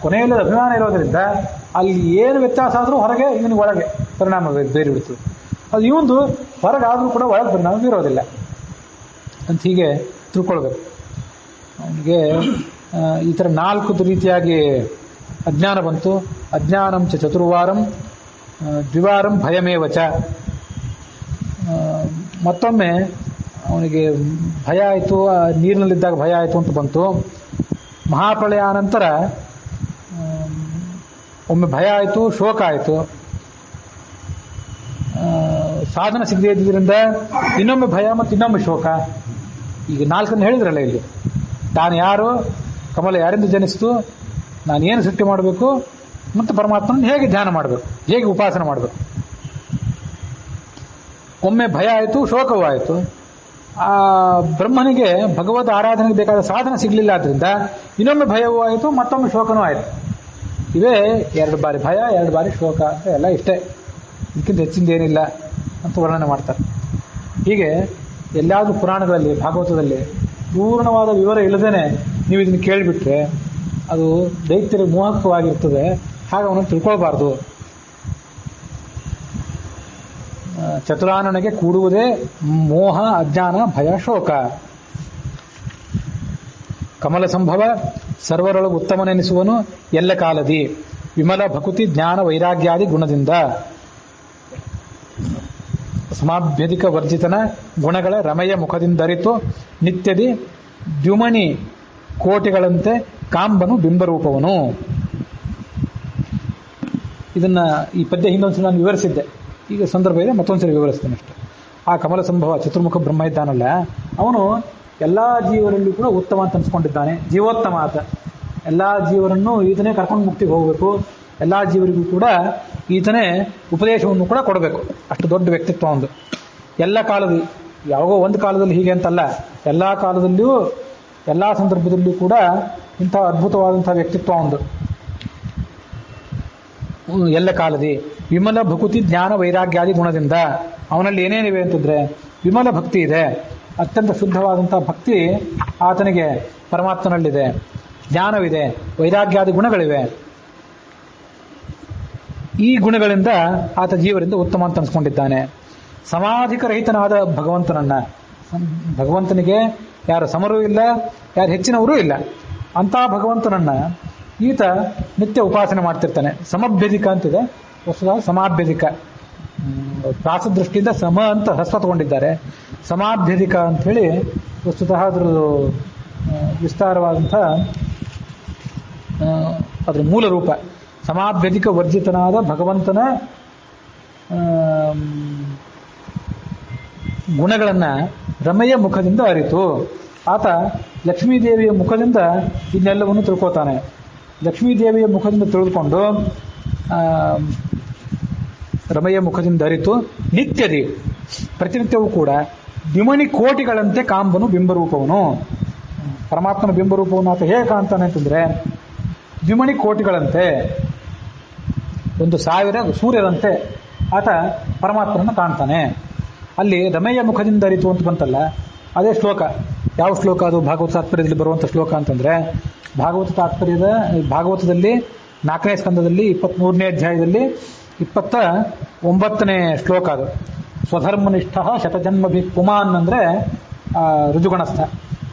ಕೊನೆಯಲ್ಲಿ ಅಭಿಮಾನ ಇರೋದ್ರಿಂದ ಅಲ್ಲಿ ಏನು ವ್ಯತ್ಯಾಸ ಆದರೂ ಹೊರಗೆ ಇವನಿಗೆ ಒಳಗೆ ಪರಿಣಾಮ ಬೇರೆ ಬಿಡ್ತದೆ. ಅದು ಇವಂದು ಹೊರಗಾದರೂ ಕೂಡ ಒಳಗೆ ಪರಿಣಾಮ ಬೀರೋದಿಲ್ಲ ಅಂತ ಹೀಗೆ ತಿಳ್ಕೊಳ್ಬೇಕು. ಅವನಿಗೆ ಈ ಥರ 4 ರೀತಿಯಾಗಿ ಅಜ್ಞಾನ ಬಂತು. ಅಜ್ಞಾನಂ ಚ ಚತುರ್ವಾರಂ ದ್ವಿವಾರಂ ಭಯಮೇವಚ. ಮತ್ತೊಮ್ಮೆ ಅವನಿಗೆ ಭಯ ಆಯಿತು, ನೀರಿನಲ್ಲಿದ್ದಾಗ ಭಯ ಆಯಿತು ಅಂತ ಬಂತು. ಮಹಾಪ್ರಳಯ ನಂತರ ಒಮ್ಮೆ ಭಯ ಆಯಿತು, ಶೋಕ ಆಯಿತು. ಸಾಧನ ಸಿಗದೇ ಇದ್ದಿದ್ದರಿಂದ ಇನ್ನೊಮ್ಮೆ ಭಯ ಮತ್ತು ಇನ್ನೊಮ್ಮೆ ಶೋಕ. ಈಗ 4 ಹೇಳಿದ್ರಲ್ಲ ಇಲ್ಲಿ, ತಾನು ಯಾರು, ಕಮಲ ಯಾರಿಂದ ಜನಿಸ್ತು, ನಾನು ಏನು ಸೃಷ್ಟಿ ಮಾಡಬೇಕು, ಮತ್ತು ಪರಮಾತ್ಮನ ಹೇಗೆ ಧ್ಯಾನ ಮಾಡಬೇಕು, ಹೇಗೆ ಉಪಾಸನೆ ಮಾಡಬೇಕು. ಒಮ್ಮೆ ಭಯ ಆಯಿತು, ಶೋಕವೂ ಆಯಿತು. ಆ ಬ್ರಹ್ಮನಿಗೆ ಭಗವದ್ ಆರಾಧನೆಗೆ ಬೇಕಾದ ಸಾಧನ ಸಿಗಲಿಲ್ಲ ಆದ್ರಿಂದ ಇನ್ನೊಮ್ಮೆ ಭಯವೂ ಆಯಿತು, ಮತ್ತೊಮ್ಮೆ ಶೋಕನೂ ಆಯಿತು. ಇವೇ 2 ಬಾರಿ ಭಯ, 2 ಬಾರಿ ಶೋಕ ಅಂತ ಎಲ್ಲ ಇಷ್ಟೇ, ಇದಕ್ಕಿಂತ ಹೆಚ್ಚಿಂದ ಏನಿಲ್ಲ ಅಂತ ವರ್ಣನೆ ಮಾಡ್ತಾರೆ. ಹೀಗೆ ಎಲ್ಲಾದ್ರೂ ಪುರಾಣಗಳಲ್ಲಿ, ಭಾಗವತದಲ್ಲಿ ಪೂರ್ಣವಾದ ವಿವರ ಇಲ್ಲದೇನೆ ನೀವು ಇದನ್ನು ಕೇಳಿಬಿಟ್ರೆ ಅದು ದೈತ್ಯರಿಗೆ ಮೋಹಕವಾಗಿರ್ತದೆ. ಹಾಗೆ ಅವನನ್ನು ತಿಳ್ಕೊಳ್ಬಾರ್ದು. ಚತುರಾನನಿಗೆ ಕೂಡುವುದೇ ಮೋಹ, ಅಜ್ಞಾನ, ಭಯ, ಶೋಕ. ಕಮಲ ಸಂಭವ ಸರ್ವರೊಳಗೆ ಉತ್ತಮನೆನಿಸುವನು ಎಲ್ಲ ಕಾಲದಿ. ವಿಮಲ ಭಕುತಿ ಜ್ಞಾನ ವೈರಾಗ್ಯಾದಿ ಗುಣದಿಂದ ಸಮಾಭ್ಯಧಿಕ ವರ್ಜಿತನ ಗುಣಗಳ ರಮೆಯ ಮುಖದಿಂದರಿತು ನಿತ್ಯದಿ ದ್ಯುಮಣಿ ಕೋಟಿಗಳಂತೆ ಕಾಂಬನು ಬಿಂಬರೂಪವನು. ಇದನ್ನ ಈ ಪದ್ಯ ಹಿಂದೊಂದ್ಸಲ ನಾನು ವಿವರಿಸಿದ್ದೆ, ಈಗ ಸಂದರ್ಭ ಇದೆ ಮತ್ತೊಂದ್ಸಲ ವಿವರಿಸ್ತೇನೆ ಅಷ್ಟೆ. ಆ ಕಮಲ ಸಂಭವ ಚತುರ್ಮುಖ ಬ್ರಹ್ಮ ಇದ್ದಾನಲ್ಲ, ಅವನು ಎಲ್ಲಾ ಜೀವರಲ್ಲೂ ಕೂಡ ಉತ್ತಮ ಅಂತ ಅನ್ಸ್ಕೊಂಡಿದ್ದಾನೆ. ಜೀವೋತ್ತಮ ಆತ. ಎಲ್ಲಾ ಜೀವರನ್ನು ಈತನೇ ಕರ್ಕೊಂಡು ಮುಕ್ತಿಗೆ ಹೋಗಬೇಕು, ಎಲ್ಲಾ ಜೀವರಿಗೂ ಕೂಡ ಈತನೇ ಉಪದೇಶವನ್ನು ಕೂಡ ಕೊಡಬೇಕು. ಅಷ್ಟು ದೊಡ್ಡ ವ್ಯಕ್ತಿತ್ವ ಒಂದು. ಎಲ್ಲ ಕಾಲದಲ್ಲಿ, ಯಾವಾಗೋ ಒಂದು ಕಾಲದಲ್ಲಿ ಹೀಗೆ ಅಂತಲ್ಲ, ಎಲ್ಲಾ ಕಾಲದಲ್ಲಿಯೂ ಎಲ್ಲಾ ಸಂದರ್ಭದಲ್ಲಿಯೂ ಕೂಡ ಇಂಥ ಅದ್ಭುತವಾದಂತಹ ವ್ಯಕ್ತಿತ್ವ ಒಂದು. ಎಲ್ಲ ಕಾಲದಿ ವಿಮಲ ಭಕುತಿ ಜ್ಞಾನ ವೈರಾಗ್ಯಾದಿ ಗುಣದಿಂದ. ಅವನಲ್ಲಿ ಏನೇನಿವೆ ಅಂತಂದ್ರೆ ವಿಮಲ ಭಕ್ತಿ ಇದೆ, ಅತ್ಯಂತ ಶುದ್ಧವಾದಂತಹ ಭಕ್ತಿ ಆತನಿಗೆ ಪರಮಾತ್ಮನಲ್ಲಿದೆ. ಜ್ಞಾನವಿದೆ, ವೈರಾಗ್ಯಾದಿ ಗುಣಗಳಿವೆ. ಈ ಗುಣಗಳಿಂದ ಆತ ಜೀವರಿಂದ ಉತ್ತಮ ಅಂತ ಅನ್ಸ್ಕೊಂಡಿದ್ದಾನೆ. ಸಮಾಧಿಕರಹಿತನಾದ ಭಗವಂತನಿಗೆ ಯಾರು ಸಮರೂ ಇಲ್ಲ, ಯಾರು ಹೆಚ್ಚಿನವರೂ ಇಲ್ಲ. ಅಂತ ಭಗವಂತನನ್ನ ಈತ ನಿತ್ಯ ಉಪಾಸನೆ ಮಾಡ್ತಿರ್ತಾನೆ. ಸಮಭ್ಯಧಿಕ ಅಂತಿದೆ, ವಸ್ತುತಃ ಸಮಾಭ್ಯಧಿಕ. ಪ್ರಾಸ ದೃಷ್ಟಿಯಿಂದ ಸಮ ಅಂತ ಹಸ್ತ ತಗೊಂಡಿದ್ದಾರೆ. ಸಮಾಭ್ಯಧಿಕ ಅಂತ ಹೇಳಿ ವಸ್ತುತಃ ಅದರ ವಿಸ್ತಾರವಾದಂಥ ಅದರ ಮೂಲ ರೂಪ. ಸಮಾಭ್ಯಧಿಕ ವರ್ಜಿತನಾದ ಭಗವಂತನ ಗುಣಗಳನ್ನ ರಮೆಯ ಮುಖದಿಂದ ಅರಿತು ಆತ ಲಕ್ಷ್ಮೀದೇವಿಯ ಮುಖದಿಂದ ಇದನ್ನೆಲ್ಲವನ್ನು ತಿಳ್ಕೋತಾನೆ. ಲಕ್ಷ್ಮೀದೇವಿಯ ಮುಖದಿಂದ ತಿಳಿದುಕೊಂಡು ರಮೆಯ ಮುಖದಿಂದ ಅರಿತು ನಿತ್ಯದಿ ಪ್ರತಿನಿತ್ಯವೂ ಕೂಡ ದ್ಯುಮಣಿ ಕೋಟಿಗಳಂತೆ ಕಾಂಬನು ಬಿಂಬರೂಪವನು. ಪರಮಾತ್ಮನ ಬಿಂಬರೂಪವನ್ನು ಆತ ಹೇಗೆ ಕಾಣ್ತಾನೆ ಅಂತಂದ್ರೆ ದ್ಯುಮಣಿ ಕೋಟಿಗಳಂತೆ, 1,000 ಸೂರ್ಯರಂತೆ ಆತ ಪರಮಾತ್ಮನನ್ನು ಕಾಣ್ತಾನೆ. ಅಲ್ಲಿ ರಮೆಯ ಮುಖದಿಂದ ಅರಿತು ಅಂತ ಬಂತಲ್ಲ, ಅದೇ ಶ್ಲೋಕ. ಯಾವ ಶ್ಲೋಕ ಅದು? ಭಾಗವತ ತಾತ್ಪರ್ಯದಲ್ಲಿ ಬರುವಂಥ ಶ್ಲೋಕ ಅಂತಂದ್ರೆ ಭಾಗವತದಲ್ಲಿ 4ನೇ ಸ್ಕಂದದಲ್ಲಿ 23ನೇ ಅಧ್ಯಾಯದಲ್ಲಿ 29ನೇ ಶ್ಲೋಕ ಅದು. ಸ್ವಧರ್ಮನಿಷ್ಠ ಶತಜನ್ಮಭಿ ಪುಮಾನ್ ಅಂದ್ರೆ ಋಜುಗಣಸ್ಥ.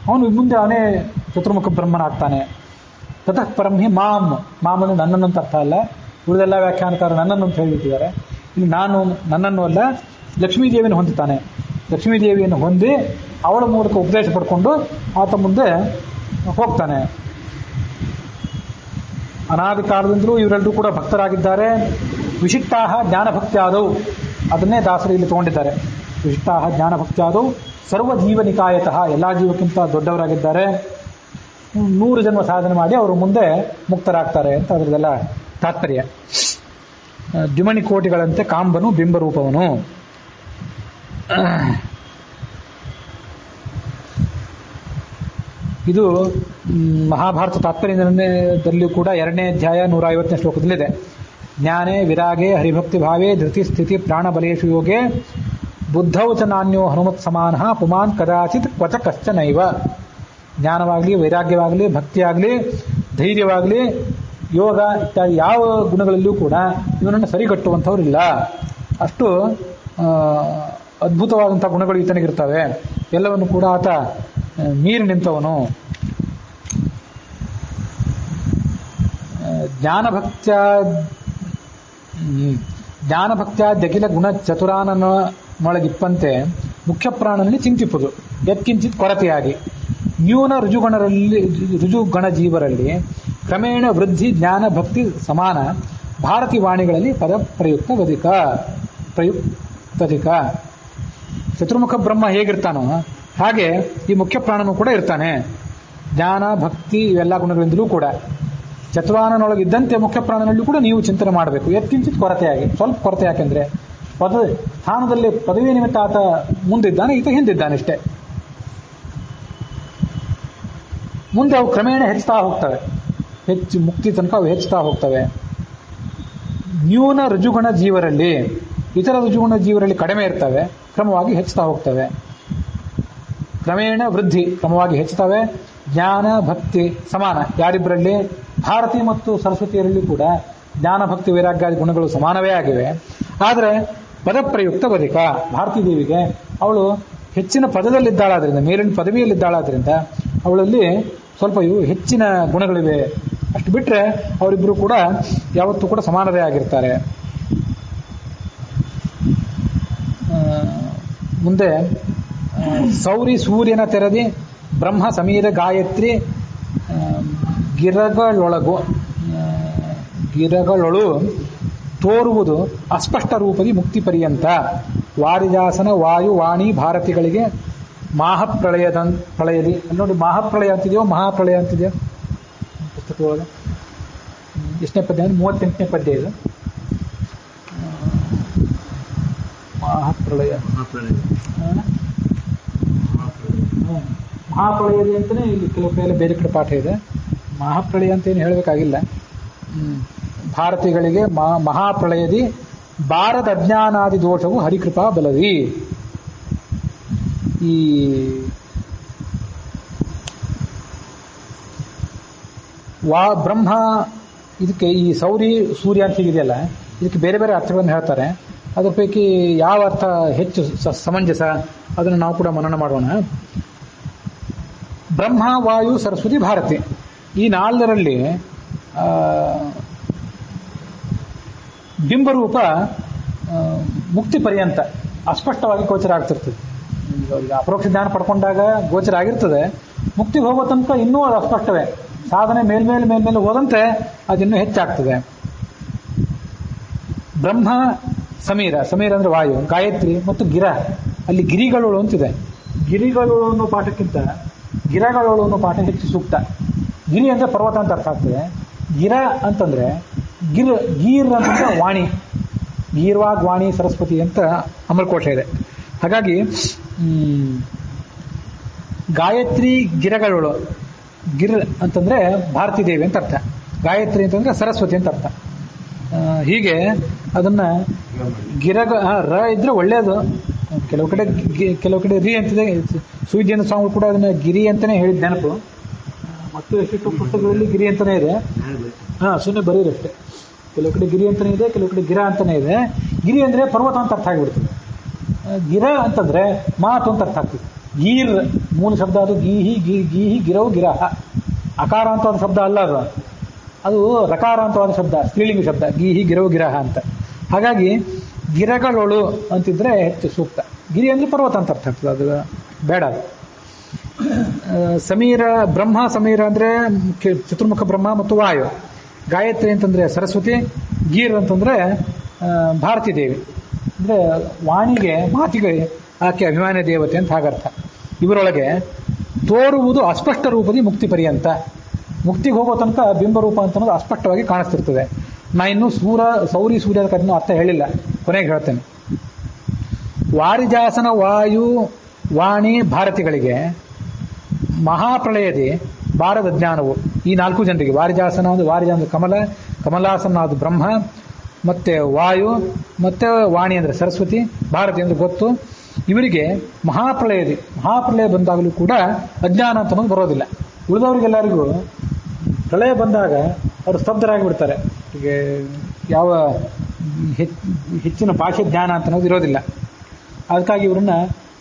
ಅವನು ಮುಂದೆ ಅವನೇ ಚತುರ್ಮುಖ ಬ್ರಹ್ಮನಾಗ್ತಾನೆ. ತತಃ ಪರಂ ಹಿ ಮಾಮ್. ಮಾಮ್ ಅಂದ್ರೆ ನನ್ನನ್ನು ಅಂತ ಅರ್ಥ ಅಲ್ಲ, ಉಳಿದೆಲ್ಲ ವ್ಯಾಖ್ಯಾನಕಾರ ನನ್ನನ್ನು ಅಂತ ಹೇಳಿಬಿಟ್ಟಿದ್ದಾರೆ. ಇಲ್ಲಿ ನನ್ನನ್ನು ಅಲ್ಲ, ಲಕ್ಷ್ಮೀದೇವಿಯನ್ನು ಹೊಂದುತ್ತಾನೆ. ಲಕ್ಷ್ಮೀದೇವಿಯನ್ನು ಹೊಂದಿ ಅವಳ ಮೂಲಕ ಉಪದೇಶ ಪಡ್ಕೊಂಡು ಆತ ಮುಂದೆ ಹೋಗ್ತಾನೆ. ಅನಾದಿ ಕಾಲದಿಂದಲೂ ಇವರೆಲ್ಲರೂ ಕೂಡ ಭಕ್ತರಾಗಿದ್ದಾರೆ. ವಿಶಿಷ್ಟಾಹ ಜ್ಞಾನಭಕ್ತ್ಯಾದವು, ಅದನ್ನೇ ದಾಸರು ಇಲ್ಲಿ ತಗೊಂಡಿದ್ದಾರೆ. ವಿಶಿಷ್ಟಾಹ ಜ್ಞಾನಭಕ್ತ್ಯಾದವು ಸರ್ವ ಜೀವನಿಕಾಯತಃ, ಎಲ್ಲಾ ಜೀವಕ್ಕಿಂತ ದೊಡ್ಡವರಾಗಿದ್ದಾರೆ. 100 ಜನ್ಮ ಸಾಧನೆ ಮಾಡಿ ಅವರು ಮುಂದೆ ಮುಕ್ತರಾಗ್ತಾರೆ ಅಂತ ಅದರದೆಲ್ಲ ತಾತ್ಪರ್ಯ. ದ್ಯುಮಣಿ ಕೋಟಿಗಳಂತೆ ಕಾಂಬನು ಬಿಂಬರೂಪವನು. ಇದು ಮಹಾಭಾರತ ತಾತ್ಪರ್ಯದಲ್ಲಿಯೂ ಕೂಡ 2ನೇ ಅಧ್ಯಾಯ 150ನೇ ಶ್ಲೋಕದಲ್ಲಿದೆ. ಜ್ಞಾನೇ ವಿರಾಗೆ ಹರಿಭಕ್ತಿ ಭಾವೇ ಧೃತಿ ಸ್ಥಿತಿ ಪ್ರಾಣಬಲೇಶು ಯೋಗೆ ಬುದ್ಧೌ ಚ ನಾನ್ಯೋ ಹನುಮತ್ ಸಮಾನಃ ಪುಮಾನ್ ಕದಾಚಿತ್ ಕ್ವಚ ಕಶ್ಚನೈವ. ಜ್ಞಾನವಾಗಲಿ, ವೈರಾಗ್ಯವಾಗಲಿ, ಭಕ್ತಿಯಾಗಲಿ, ಧೈರ್ಯವಾಗಲಿ, ಯೋಗ ಇತ್ಯಾದಿ ಯಾವ ಗುಣಗಳಲ್ಲಿಯೂ ಕೂಡ ಇವನನ್ನು ಸರಿಗಟ್ಟುವಂಥವ್ರಿಲ್ಲ. ಅಷ್ಟು ಅದ್ಭುತವಾದಂಥ ಗುಣಗಳು ಈತನಿಗಿರ್ತವೆ. ಎಲ್ಲವನ್ನು ಕೂಡ ಆತ ಮೀರಿ ನಿಂತವನು. ಜ್ಞಾನಭಕ್ತ್ಯಾದ್ಯಖಿಲ ಗುಣ ಚತುರಾನನೊಳಗಿಪ್ಪಂತೆ ಮುಖ್ಯ ಪ್ರಾಣನಲ್ಲಿ ಚಿಂತಿಪುದು ಯತ್ಕಿಂಚಿತ್ ಕೊರತೆಯಾಗಿ ನ್ಯೂನ ರುಜುಗಣ ಜೀವರಲ್ಲಿ ಕ್ರಮೇಣ ವೃದ್ಧಿ ಜ್ಞಾನ ಭಕ್ತಿ ಸಮಾನ ಭಾರತಿ ವಾಣಿಗಳಲ್ಲಿ ಪದ ಪ್ರಯುಕ್ತವಧಿಕ. ಚತುರ್ಮುಖ ಬ್ರಹ್ಮ ಹೇಗಿರ್ತಾನೋ ಹಾಗೆ ಈ ಮುಖ್ಯ ಪ್ರಾಣನೂ ಕೂಡ ಇರ್ತಾನೆ. ಜ್ಞಾನ ಭಕ್ತಿ ಇವೆಲ್ಲ ಗುಣಗಳಿಂದಲೂ ಕೂಡ ಚತುರಾನನೊಳಗಿದ್ದಂತೆ ಮುಖ್ಯ ಪ್ರಾಣನಲ್ಲೂ ಕೂಡ ನೀವು ಚಿಂತನೆ ಮಾಡಬೇಕು. ಯತ್ಕಿಂಚಿತ್ ಕೊರತೆಯಾಗಿ, ಸ್ವಲ್ಪ ಕೊರತೆ. ಯಾಕೆಂದ್ರೆ ಸ್ಥಾನದಲ್ಲಿ ಪದವಿ ನಿಮಿತ್ತ ಆತ ಮುಂದಿದ್ದಾನೆ, ಈತ ಹಿಂದಿದ್ದಾನೆ ಅಷ್ಟೇ. ಮುಂದೆ ಅವು ಕ್ರಮೇಣ ಹೆಚ್ಚುತ್ತಾ ಹೋಗ್ತವೆ, ಹೆಚ್ಚು ಮುಕ್ತಿ ತನಕ ಅವು ಹೆಚ್ಚುತ್ತಾ ಹೋಗ್ತವೆ. ನ್ಯೂನ ರುಜುಗುಣ ಜೀವರಲ್ಲಿ, ಇತರ ರುಜುಗುಣ ಜೀವರಲ್ಲಿ ಕಡಿಮೆ ಇರ್ತವೆ, ಕ್ರಮವಾಗಿ ಹೆಚ್ಚುತ್ತಾ ಹೋಗ್ತವೆ. ಕ್ರಮೇಣ ವೃದ್ಧಿ, ಕ್ರಮವಾಗಿ ಹೆಚ್ಚುತ್ತವೆ. ಜ್ಞಾನ ಭಕ್ತಿ ಸಮಾನ, ಯಾರಿಬ್ಬರಲ್ಲಿ? ಭಾರತಿ ಮತ್ತು ಸರಸ್ವತಿಯರಲ್ಲಿ ಕೂಡ ಜ್ಞಾನ ಭಕ್ತಿ ವೈರಾಗ್ಯಾದಿ ಗುಣಗಳು ಸಮಾನವೇ ಆಗಿವೆ. ಆದರೆ ಪದಪ್ರಯುಕ್ತ ಬದಿಕ, ಭಾರತೀ ದೇವಿಗೆ ಅವಳು ಹೆಚ್ಚಿನ ಪದದಲ್ಲಿದ್ದಾಳಾದ್ರಿಂದ, ಮೇಲಿನ ಪದವಿಯಲ್ಲಿದ್ದಾಳಾದ್ರಿಂದ ಅವಳಲ್ಲಿ ಸ್ವಲ್ಪ ಹೆಚ್ಚಿನ ಗುಣಗಳಿವೆ. ಅಷ್ಟು ಬಿಟ್ಟರೆ ಅವರಿಬ್ಬರು ಕೂಡ ಯಾವತ್ತೂ ಕೂಡ ಸಮಾನರೇ ಆಗಿರ್ತಾರೆ. ಮುಂದೆ ಸೌರಿ ಸೂರ್ಯನ ತೆರದಿ ಬ್ರಹ್ಮ ಸಮೀರ ಗಾಯತ್ರಿ ಗಿರಗಳೊಳು ತೋರುವುದು ಅಸ್ಪಷ್ಟ ರೂಪದಿ ಮುಕ್ತಿ ಪರ್ಯಂತ. ವಾರಿಜಾಸನ ವಾಯು ವಾಣಿ ಭಾರತಿಗಳಿಗೆ ಪ್ರಳಯದಿ, ಅಲ್ಲಿ ನೋಡಿ ಮಹಾಪ್ರಳಯ ಅಂತಿದೆಯೋ ಮಹಾಪ್ರಳಯ ಅಂತಿದೆಯೋ ಪುಸ್ತಕದೊಳಗೆ. ಎಷ್ಟನೇ ಪದ್ಯ ಅಂದರೆ 38ನೇ ಪದ್ಯ ಇದು. ಮಹಾಪ್ರಳಯ ಮಹಾಪ್ರಳಯದಿ ಅಂತಲೇ ಇಲ್ಲಿ ಕೆಲವು ಕಡೆ ಬೇರೆ ಕಡೆ ಪಾಠ ಇದೆ. ಮಹಾಪ್ರಳಯ ಅಂತ ಏನು ಹೇಳಬೇಕಾಗಿಲ್ಲ. ಭಾರತಿಗಳಿಗೆ ಮಹಾಪ್ರಳಯದಿ ಭಾರತ ಅಜ್ಞಾನಾದಿ ದೋಷವು ಹರಿಕೃಪಾ ಬಲದಿ. ಈ ಬ್ರಹ್ಮ ಇದಕ್ಕೆ ಈ ಸೌರಿ ಸೂರ್ಯ ಅಂತ ಹೀಗಿದೆಯಲ್ಲ, ಇದಕ್ಕೆ ಬೇರೆ ಬೇರೆ ಅರ್ಥಗಳನ್ನು ಹೇಳ್ತಾರೆ. ಅದ್ರ ಪೈಕಿ ಯಾವ ಅರ್ಥ ಹೆಚ್ಚು ಸಮಂಜಸ ಅದನ್ನು ನಾವು ಕೂಡ ಮನನ ಮಾಡೋಣ. ಬ್ರಹ್ಮ ವಾಯು ಸರಸ್ವತಿ ಭಾರತಿ, ಈ ನಾಲ್ವರಲ್ಲಿ ಬಿಂಬರೂಪ ಮುಕ್ತಿ ಪರ್ಯಂತ ಅಸ್ಪಷ್ಟವಾಗಿ ಗೋಚರ ಆಗ್ತಿರ್ತದೆ. ಅಪರೋಕ್ಷ ಜ್ಞಾನ ಪಡ್ಕೊಂಡಾಗ ಗೋಚರ ಆಗಿರ್ತದೆ, ಮುಕ್ತಿಗೆ ಹೋಗೋ ತನಕ ಇನ್ನೂ ಅದು ಅಸ್ಪಷ್ಟವೇ. ಸಾಧನೆ ಮೇಲ್ಮೇಲೆ ಹೋದಂತೆ ಅದಿನ್ನೂ ಹೆಚ್ಚಾಗ್ತದೆ. ಬ್ರಹ್ಮ ಸಮೀರ ಅಂದ್ರೆ ವಾಯು, ಗಾಯತ್ರಿ ಮತ್ತು ಗಿರ, ಅಲ್ಲಿ ಗಿರಿಗಳೋಳು ಅಂತಿದೆ. ಗಿರಿಗಳೋಳು ಅನ್ನೋ ಪಾಠಕ್ಕಿಂತ ಗಿರಗಳೋಳು ಅನ್ನೋ ಪಾಠ ಹೆಚ್ಚು ಸೂಕ್ತ. ಗಿರಿ ಅಂದರೆ ಪರ್ವತ ಅಂತ ಅರ್ಥ ಆಗ್ತದೆ. ಗಿರ ಅಂತಂದ್ರೆ ಗೀರ್ ಅಂತಂದ್ರೆ ವಾಣಿ, ಗೀರ್ವಾಗ್ ವಾಣಿ ಸರಸ್ವತಿ ಅಂತ ಅಮರಕೋಶ ಇದೆ. ಹಾಗಾಗಿ ಗಾಯತ್ರಿ ಗಿರಗಳೋಳು, ಗಿರ್ ಅಂತಂದ್ರೆ ಭಾರತೀ ದೇವಿ ಅಂತ ಅರ್ಥ, ಗಾಯತ್ರಿ ಅಂತಂದ್ರೆ ಸರಸ್ವತಿ ಅಂತ ಅರ್ಥ. ಹೀಗೆ ಅದನ್ನ ರ ಇದ್ರೆ ಒಳ್ಳೆಯದು. ಕೆಲವು ಕಡೆ ರಿ ಅಂತಿದೆ. ಸುವಿದ್ಯೇಂದ್ರ ಸ್ವಾಮಿ ಕೂಡ ಅದನ್ನ ಗಿರಿ ಅಂತಾನೆ ಹೇಳಿದ ನೆನಪು. ಮತ್ತು ಎಷ್ಟೆಷ್ಟು ಪುಸ್ತಕಗಳಲ್ಲಿ ಗಿರಿ ಅಂತಾನೆ ಇದೆ. ಸುಮ್ಮನೆ ಬರೀರಷ್ಟೇ. ಕೆಲವು ಕಡೆ ಗಿರಿ ಅಂತಾನೆ ಇದೆ, ಕೆಲವು ಕಡೆ ಗಿರ ಅಂತಾನೆ ಇದೆ. ಗಿರಿ ಅಂದ್ರೆ ಪರ್ವತ ಅಂತ ಅರ್ಥ ಆಗಿಬಿಡ್ತದೆ. ಗಿರ ಅಂತಂದ್ರೆ ಮಾತು ಅಂತ ಅರ್ಥ ಆಗ್ತದೆ. ಗೀರ್ ಮೂಲ ಶಬ್ದ ಅದು ಗೀಹಿ ಗಿರವು ಗಿರಹ. ಅಕಾರಾಂತವಾದ ಶಬ್ದ ಅಲ್ಲ ಅದು, ಅದು ರಕಾರಾಂತವಾದ ಶಬ್ದ, ಸ್ತ್ರೀಲಿಂಗ ಶಬ್ದ, ಗೀಹಿ ಗಿರವು ಗಿರಹ ಅಂತ. ಹಾಗಾಗಿ ಗಿರಗಳೊಳು ಅಂತಿದ್ರೆ ಹೆಚ್ಚು ಸೂಕ್ತ. ಗಿರಿ ಅಂದ್ರೆ ಪರ್ವತ ಅಂತ ಅರ್ಥ ಆಗ್ತದೆ, ಅದು ಬೇಡ. ಸಮೀರ ಬ್ರಹ್ಮ, ಸಮೀರ ಅಂದ್ರೆ ಚತುರ್ಮುಖ ಬ್ರಹ್ಮ ಮತ್ತು ವಾಯು. ಗಾಯತ್ರಿ ಅಂತಂದ್ರೆ ಸರಸ್ವತಿ, ಗೀರ್ ಅಂತಂದ್ರೆ ಭಾರತೀ ದೇವಿ. ಅಂದ್ರೆ ವಾಣಿಗೆ, ಮಾತಿಗೆ ಆಕೆ ಅಭಿಮಾನ ದೇವತೆ ಅಂತ ಹಾಗರ್ಥ. ಇವರೊಳಗೆ ತೋರುವುದು ಅಸ್ಪಷ್ಟ ರೂಪದಿ ಮುಕ್ತಿ ಪರ್ಯಂತ, ಮುಕ್ತಿಗೆ ಹೋಗೋ ತನಕ ಬಿಂಬರೂಪ ಅಂತ ಅನ್ನೋದು ಅಸ್ಪಷ್ಟವಾಗಿ ಕಾಣಿಸ್ತಿರ್ತದೆ. ನಾ ಇನ್ನು ಸೌರಿ ಸೂರ್ಯದ ಕಥೆನೂ ಅರ್ಥ ಹೇಳಿಲ್ಲ, ಕೊನೆಗೆ ಹೇಳ್ತೇನೆ. ವಾರಿಜಾಸನ ವಾಯು ವಾಣಿ ಭಾರತಿಗಳಿಗೆ ಮಹಾಪ್ರಳಯದಿ ಭಾರದ ಜ್ಞಾನವು ಈ 4 ಜನರಿಗೆ, ವಾರಿಜಾಸನ ಅಂದ್ರೆ ಕಮಲಾಸನ ಅದು ಬ್ರಹ್ಮ, ಮತ್ತೆ ವಾಯು, ಮತ್ತೆ ವಾಣಿ ಅಂದ್ರೆ ಸರಸ್ವತಿ, ಭಾರತಿ ಅಂದ್ರೆ ಗೊತ್ತು. ಇವರಿಗೆ ಮಹಾಪ್ರಳಯ ಬಂದಾಗಲೂ ಕೂಡ ಅಜ್ಞಾನ ಅಂತ ಅನ್ನೋದು ಬರೋದಿಲ್ಲ. ಉಳಿದವರಿಗೆಲ್ಲರಿಗೂ ಪ್ರಳಯ ಬಂದಾಗ ಅವರು ಸ್ತಬ್ಧರಾಗಿ ಬಿಡ್ತಾರೆ. ಹೀಗೆ ಯಾವ ಹೆಚ್ಚಿನ ಭಾಷೆ ಜ್ಞಾನ ಅಂತ ಅನ್ನೋದು ಇರೋದಿಲ್ಲ. ಅದಕ್ಕಾಗಿ ಇವರನ್ನ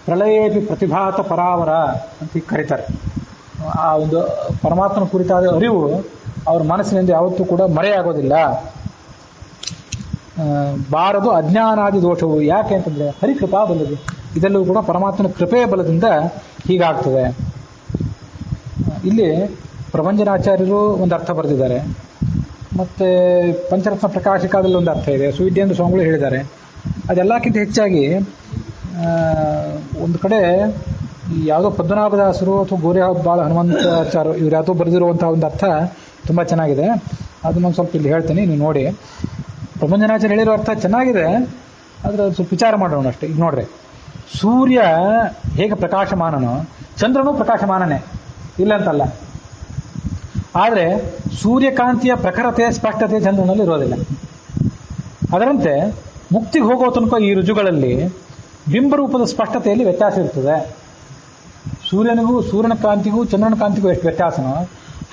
ಪ್ರಳಯೇಪಿ ಪ್ರತಿಭಾತ ಪರಾವರ ಅಂತ ಕರೀತಾರೆ. ಆ ಒಂದು ಪರಮಾತ್ಮನ ಕುರಿತಾದ ಅರಿವು ಅವ್ರ ಮನಸ್ಸಿನಿಂದ ಯಾವತ್ತೂ ಕೂಡ ಮರೆಯಾಗೋದಿಲ್ಲ. ಬಾರದು ಅಜ್ಞಾನಾದಿ ದೋಷವು. ಯಾಕೆ ಅಂತಂದ್ರೆ ಹರಿಕೃಪಾ ಬಲದಿ, ಇದೆಲ್ಲವೂ ಕೂಡ ಪರಮಾತ್ಮನ ಕೃಪೆಯ ಬಲದಿಂದ ಹೀಗಾಗ್ತದೆ. ಇಲ್ಲಿ ಪ್ರಭಂಜನಾಚಾರ್ಯರು ಒಂದು ಅರ್ಥ ಬರೆದಿದ್ದಾರೆ, ಮತ್ತೆ ಪಂಚರತ್ನ ಪ್ರಕಾಶಿಕಾದಲ್ಲಿ ಒಂದು ಅರ್ಥ ಇದೆ, ಸುವಿದ್ಯೇಂದ್ರ ಸ್ವಾಮಿಗಳು ಹೇಳಿದ್ದಾರೆ. ಅದೆಲ್ಲಕ್ಕಿಂತ ಹೆಚ್ಚಾಗಿ ಒಂದು ಕಡೆ ಯಾವುದೋ ಪದ್ಮನಾಭದಾಸರು ಅಥವಾ ಗೋರೆಹಬ್ಬಾಳ ಹನುಮಂತಾಚಾರ್ಯ ಇವ್ರು ಯಾವುದೋ ಬರೆದಿರುವಂತಹ ಒಂದು ಅರ್ಥ ತುಂಬ ಚೆನ್ನಾಗಿದೆ. ಅದನ್ನೊಂದು ಸ್ವಲ್ಪ ಇಲ್ಲಿ ಹೇಳ್ತೀನಿ, ನೀವು ನೋಡಿ. ಪ್ರಭಂಜನಾಚಾರ್ಯ ಹೇಳಿರೋ ಅರ್ಥ ಚೆನ್ನಾಗಿದೆ, ಆದರೆ ಸ್ವಲ್ಪ ವಿಚಾರ ಮಾಡೋಣ ಅಷ್ಟೇ. ಈಗ ನೋಡ್ರಿ, ಸೂರ್ಯ ಹೇಗೆ ಪ್ರಕಾಶಮಾನನೋ ಚಂದ್ರನೂ ಪ್ರಕಾಶಮಾನನೇ, ಇಲ್ಲ ಅಂತಲ್ಲ. ಆದರೆ ಸೂರ್ಯಕಾಂತಿಯ ಪ್ರಖರತೆ ಸ್ಪಷ್ಟತೆ ಚಂದ್ರನಲ್ಲಿ ಇರೋದಿಲ್ಲ. ಅದರಂತೆ ಮುಕ್ತಿಗೆ ಹೋಗೋ ತನಕ ಈ ರುಜುಗಳಲ್ಲಿ ಬಿಂಬರೂಪದ ಸ್ಪಷ್ಟತೆಯಲ್ಲಿ ವ್ಯತ್ಯಾಸ ಇರ್ತದೆ. ಸೂರ್ಯನ ಕಾಂತಿಗೂ ಚಂದ್ರನ ಕಾಂತಿಗೂ ಎಷ್ಟು ವ್ಯತ್ಯಾಸನೋ